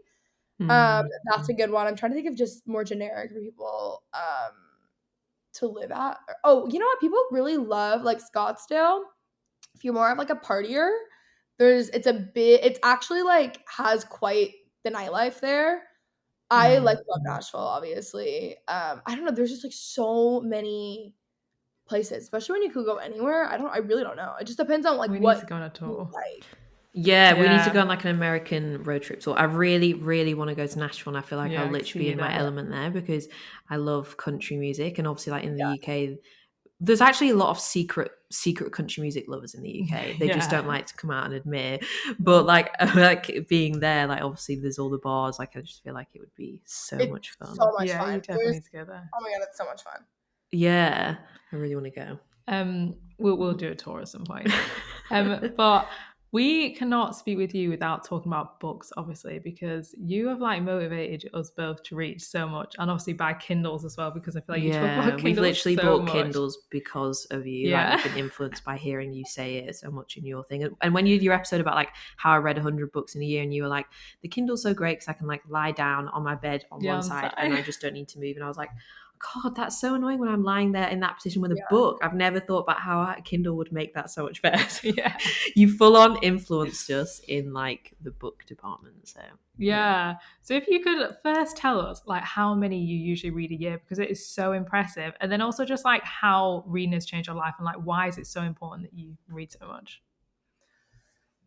S3: That's a good one. I'm trying to think of just more generic for people to live at. Oh, you know what? People really love like Scottsdale. If you're more of like a partier, it's actually like has quite the nightlife there. I like love Nashville, obviously. I don't know, there's just like so many places, especially when you could go anywhere. I really don't know. It just depends on like
S2: we
S3: what
S2: need to go on a tour.
S3: Like.
S1: Yeah, we need to go on like an American road trip tour. I really, really want to go to Nashville, and I feel like I'll literally be in my element there because I love country music, and obviously, like in the UK, there's actually a lot of secret country music lovers in the UK. They just don't like to come out and admit. But like being there, like obviously there's all the bars. Like I just feel like it would be so much fun.
S3: So much fun.
S2: You definitely need to go there.
S3: Oh my god, it's so much fun.
S1: Yeah, I really want to go.
S2: We'll do a tour at some point. But we cannot speak with you without talking about books, obviously, because you have like motivated us both to read so much, and obviously buy Kindles as well, because I feel like you talk about Kindles.
S1: We've literally
S2: so
S1: bought
S2: much.
S1: Kindles because of you. Like we've been influenced by hearing you say it so much in your thing. And when you did your episode about like how I read 100 books in a year, and you were like, the Kindle's so great because I can like lie down on my bed on one side and I just don't need to move. And I was like, God, that's so annoying when I'm lying there in that position with a book. I've never thought about how a Kindle would make that so much better. You full on influenced us in like the book department. So
S2: So if you could first tell us like how many you usually read a year, because it is so impressive, and then also just like how reading has changed your life and like why is it so important that you read so much?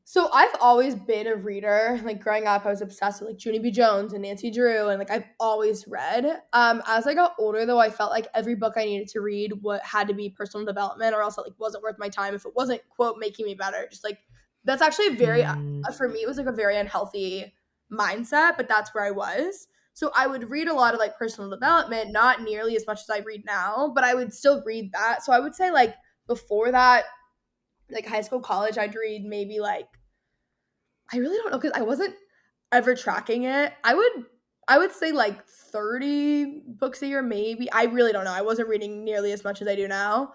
S3: So I've always been a reader. Like growing up, I was obsessed with like Junie B. Jones and Nancy Drew, and like I've always read. As I got older, though, I felt like every book I needed to read had to be personal development, or else it like wasn't worth my time if it wasn't quote making me better. Just like That's actually very, for me, it was like a very unhealthy mindset, but that's where I was. So I would read a lot of like personal development, not nearly as much as I read now, but I would still read that. So I would say like before that, like high school, college, I'd read maybe like, I really don't know because I wasn't ever tracking it. I would say like 30 books a year, maybe. I really don't know. I wasn't reading nearly as much as I do now.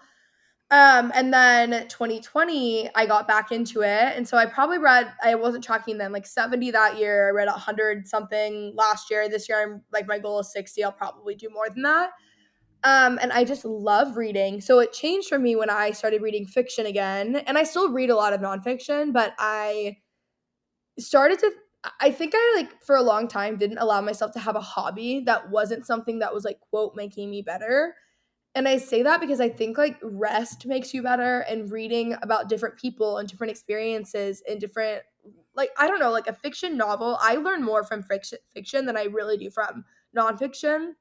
S3: And then 2020, I got back into it. And so I probably read, I wasn't tracking then, like 70 that year. I read 100 something last year. This year, I'm like, my goal is 60. I'll probably do more than that. And I just love reading. So it changed for me when I started reading fiction again. And I still read a lot of nonfiction, but I started to, I think I like for a long time didn't allow myself to have a hobby that wasn't something that was like, quote, making me better. And I say that because I think like rest makes you better and reading about different people and different experiences and different, like, I don't know, like a fiction novel, I learn more from fiction than I really do from nonfiction,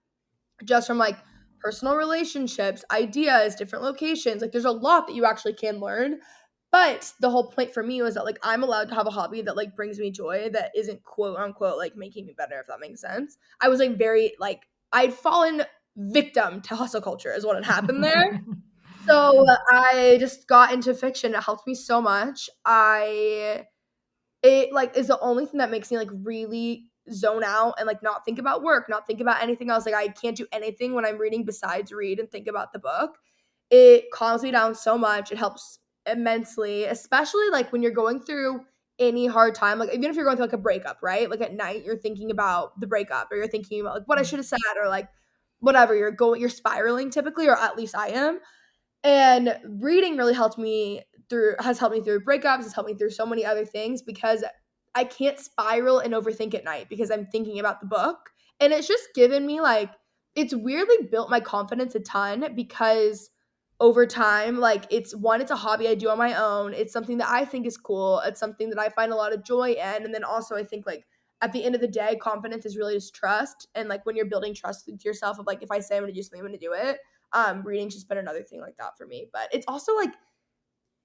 S3: just from like personal relationships, ideas, different locations. Like there's a lot that you actually can learn. But the whole point for me was that like I'm allowed to have a hobby that like brings me joy that isn't quote unquote like making me better, if that makes sense. I was like very like I'd fallen victim to hustle culture is what had happened there. So I just got into fiction. It helped me so much. It like is the only thing that makes me like really zone out and like not think about work, not think about anything else. Like I can't do anything when I'm reading besides read and think about the book. It calms me down so much. It helps immensely, especially like when you're going through any hard time. Like even if you're going through like a breakup, right? Like at night you're thinking about the breakup or you're thinking about like what I should have said or like whatever. You're spiraling typically, or at least I am. And reading really has helped me through breakups, has helped me through so many other things because I can't spiral and overthink at night because I'm thinking about the book. And it's just given me like, it's weirdly built my confidence a ton because over time, like it's a hobby I do on my own. It's something that I think is cool. It's something that I find a lot of joy in. And then also I think like at the end of the day, confidence is really just trust. And like when you're building trust with yourself of like, if I say I'm going to do something, I'm going to do it. Reading's just been another thing like that for me. But it's also like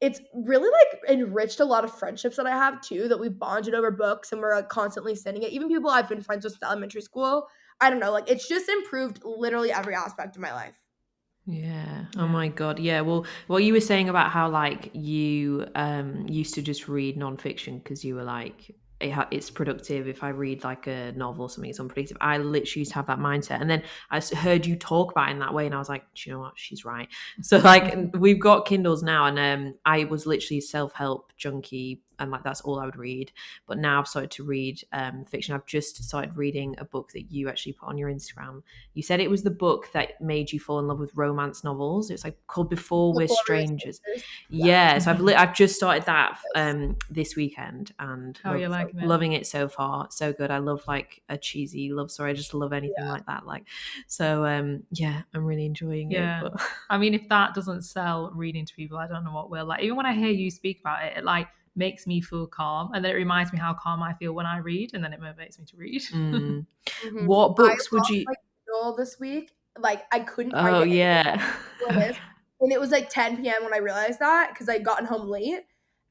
S3: it's really like enriched a lot of friendships that I have too, that we bonded over books and we're like constantly sending it. Even people I've been friends with since elementary school. I don't know, like it's just improved literally every aspect of my life.
S1: Yeah. Oh my God. Yeah. Well, what you were saying about how like you used to just read nonfiction because you were like it's productive. If I read like a novel or something, it's unproductive. I literally used to have that mindset, and then I heard you talk about it in that way, and I was like, do you know what? She's right. So like we've got Kindles now, and I was literally self-help junkie, and like that's all I would read. But now I've started to read fiction. I've just started reading a book that you actually put on your Instagram. You said it was the book that made you fall in love with romance novels. It's like called Before We're Strangers. Yeah. So I've just started that this weekend, and loving it so far. So good. I love like a cheesy love story. I just love anything like that. Like, so yeah, I'm really enjoying it. But
S2: I mean, if that doesn't sell reading to people, I don't know what will. Like even when I hear you speak about it, it like makes me feel calm, and then it reminds me how calm I feel when I read, and then it motivates me to read.
S1: What books would you
S3: this week? Like I couldn't find it.
S1: Yeah.
S3: And it was like 10 p.m. when I realized that because I'd gotten home late.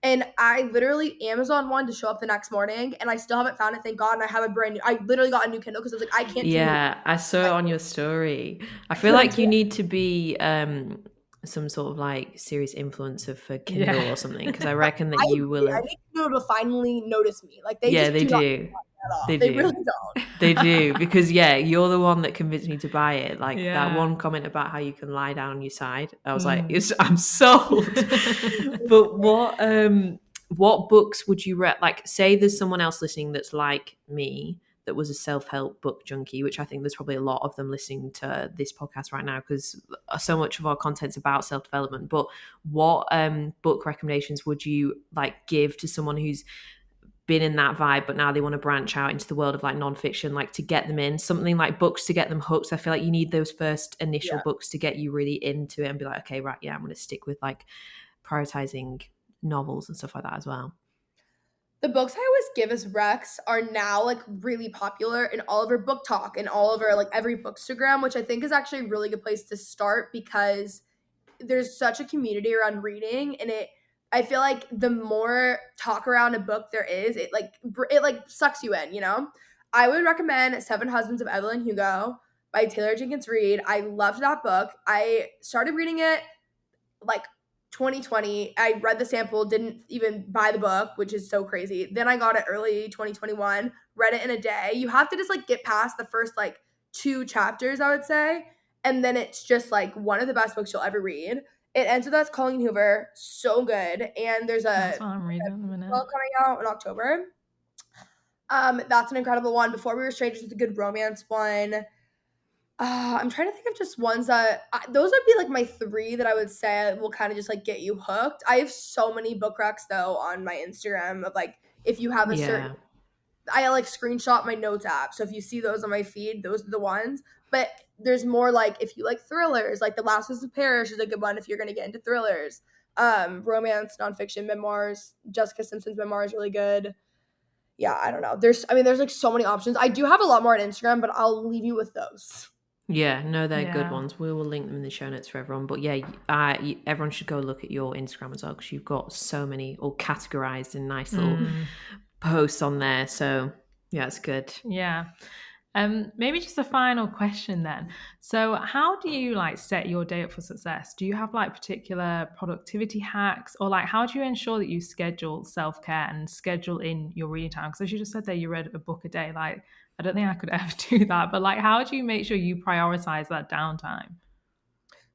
S3: And I literally Amazon one to show up the next morning, and I still haven't found it. Thank God. And I have I literally got a new Kindle because I was like, I can't.
S1: Yeah, I saw it on your story. I feel like you need to be some sort of like serious influencer for Kindle or something, because I reckon that you will.
S3: I need Kindle to finally notice me. Like they
S1: do.
S3: They really don't.
S1: They do, because you're the one that convinced me to buy it. Like that one comment about how you can lie down on your side. I was like, I'm sold. But what books would you like? Say there's someone else listening that's like me, that was a self-help book junkie, which I think there's probably a lot of them listening to this podcast right now because so much of our content's about self-development. But what book recommendations would you like give to someone who's been in that vibe but now they want to branch out into the world of like nonfiction, like to get them in something like books to get them hooked? I feel like you need those first initial books to get you really into it and be like, okay, right, I'm going to stick with like prioritizing novels and stuff like that as well.
S3: The books I always give as recs are now like really popular in all of our book talk and all of our like every bookstagram, which I think is actually a really good place to start because there's such a community around reading, and I feel like the more talk around a book there is, it sucks you in, you know? I would recommend Seven Husbands of Evelyn Hugo by Taylor Jenkins Reid. I loved that book. I started reading it like 2020. I read the sample, didn't even buy the book, which is so crazy. Then I got it early 2021, read it in a day. You have to just like get past the first like 2 chapters, I would say. And then it's just like one of the best books you'll ever read. It ends with us Colleen Hoover, so good. And there's
S2: That's
S3: a
S2: what I'm reading at the minute.
S3: book coming out in October. That's an incredible one. Before We Were Strangers is a good romance one. I'm trying to think of just ones that those would be like my 3 that I would say will kind of just like get you hooked. I have so many book recs though on my Instagram of like if you have a certain, I like screenshot my notes app. So if you see those on my feed, those are the ones. But there's more like if you like thrillers, like The Last of Paris is a good one if you're gonna get into thrillers. Romance, nonfiction, memoirs. Jessica Simpson's memoir is really good. Yeah, I don't know. There's like so many options. I do have a lot more on Instagram, but I'll leave you with those.
S1: Yeah, no, they're good ones. We will link them in the show notes for everyone. But yeah, everyone should go look at your Instagram as well because you've got so many all categorized in nice little posts on there. So yeah, it's good.
S2: Yeah. Maybe just a final question then. So how do you like set your day up for success? Do you have like particular productivity hacks or like how do you ensure that you schedule self-care and schedule in your reading time? Because as you just said there, you read a book a day. Like I don't think I could ever do that, but like how do you make sure you prioritize that downtime?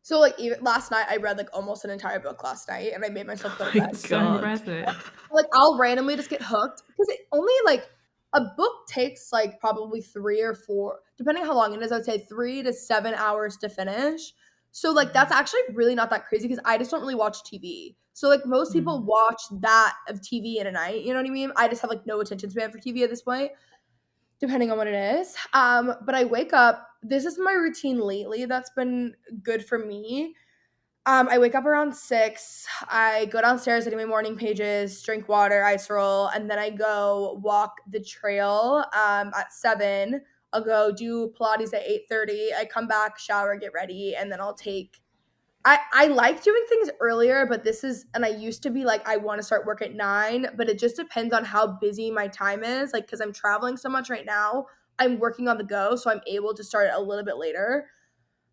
S3: So like even last night I read like almost an entire book last night and I made myself go to bed.
S2: So impressive.
S3: Like I'll randomly just get hooked because it only like a book takes like probably 3 or 4, depending how long it is, I would say 3 to 7 hours to finish. So like that's actually really not that crazy because I just don't really watch TV. So like most people watch that of TV in a night, you know what I mean? I just have like no attention span for TV at this point, depending on what it is. But I wake up, this is my routine lately that's been good for me. I wake up around 6. I go downstairs, I do my morning pages, drink water, ice roll, and then I go walk the trail at 7. I'll go do Pilates at 8:30. I come back, shower, get ready, and then I'll take I like doing things earlier, but and I used to be like, I want to start work at 9, but it just depends on how busy my time is. Like, because I'm traveling so much right now, I'm working on the go, so I'm able to start a little bit later.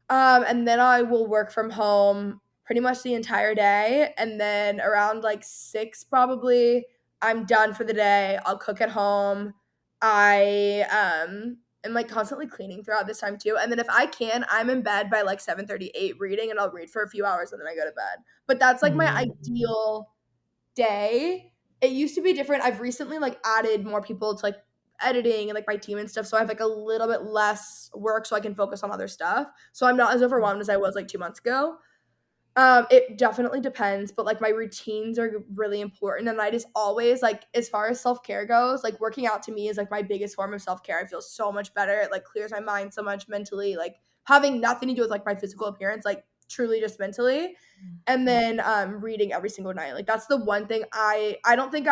S3: And then I will work from home pretty much the entire day. And then around like 6, probably, I'm done for the day. I'll cook at home. I am like constantly cleaning throughout this time too. And then if I can, I'm in bed by like 7:38 reading and I'll read for a few hours and then I go to bed. But that's like my ideal day. It used to be different. I've recently like added more people to like editing and like my team and stuff, so I have like a little bit less work so I can focus on other stuff, so I'm not as overwhelmed as I was like 2 months ago. It definitely depends, but like my routines are really important, and I just always like, as far as self-care goes, like working out to me is like my biggest form of self-care. I feel so much better. It like clears my mind so much mentally, like having nothing to do with like my physical appearance, like truly just mentally. And then reading every single night, like that's the one thing I don't think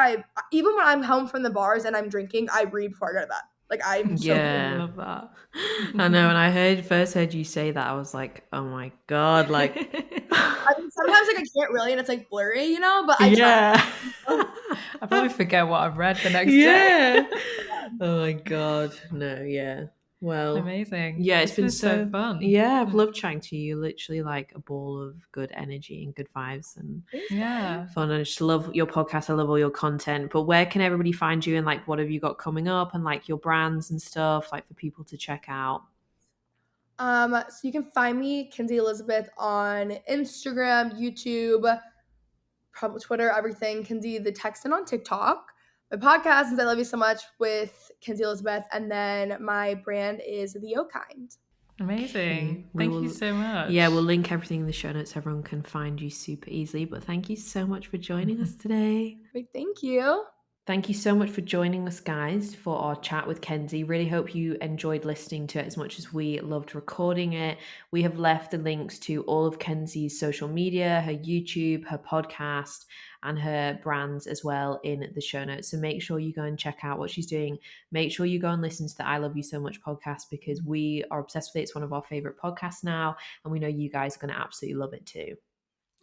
S3: even when I'm home from the bars and I'm drinking, I read before I go to bed. Like I'm so
S2: I love that.
S1: I know, and I first heard you say that, I was like, oh my god, like
S3: I mean, sometimes like I can't really and it's like blurry, you know, but I try.
S2: I probably forget what I've read the next day.
S1: Oh my god, no, yeah. Well,
S2: amazing.
S1: Yeah, it's been so
S2: fun.
S1: Yeah, I've loved chatting to you. You're literally like a ball of good energy and good vibes and fun. And I just love your podcast. I love all your content. But where can everybody find you and like what have you got coming up and like your brands and stuff like for people to check out?
S3: So you can find me, Kenzie Elizabeth, on Instagram, YouTube, probably Twitter, everything. Kenzie the Texan on TikTok. My podcast is I Love You So Much with Kenzie Elizabeth, and then my brand is The O Kind.
S2: Amazing. Thank you so much.
S1: Yeah, we'll link everything in the show notes. Everyone can find you super easily. But thank you so much for joining us today.
S3: Thank you.
S1: Thank you so much for joining us, guys, for our chat with Kenzie. Really hope you enjoyed listening to it as much as we loved recording it. We have left the links to all of Kenzie's social media, her YouTube, her podcast, and her brands as well in the show notes. So make sure you go and check out what she's doing. Make sure you go and listen to the I Love You So Much podcast because we are obsessed with it. It's one of our favorite podcasts now, and we know you guys are going to absolutely love it too.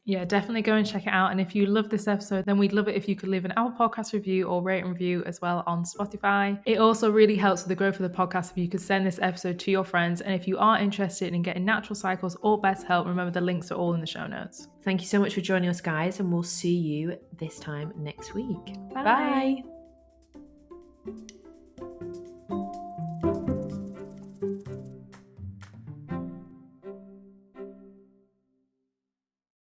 S2: Yeah, definitely go and check it out. And if you love this episode, then we'd love it if you could leave an Apple Podcast review or rate and review as well on Spotify. It also really helps with the growth of the podcast if you could send this episode to your friends. And if you are interested in getting natural cycles or BetterHelp, remember the links are all in the show notes.
S1: Thank you so much for joining us, guys, and we'll see you this time next week.
S2: Bye.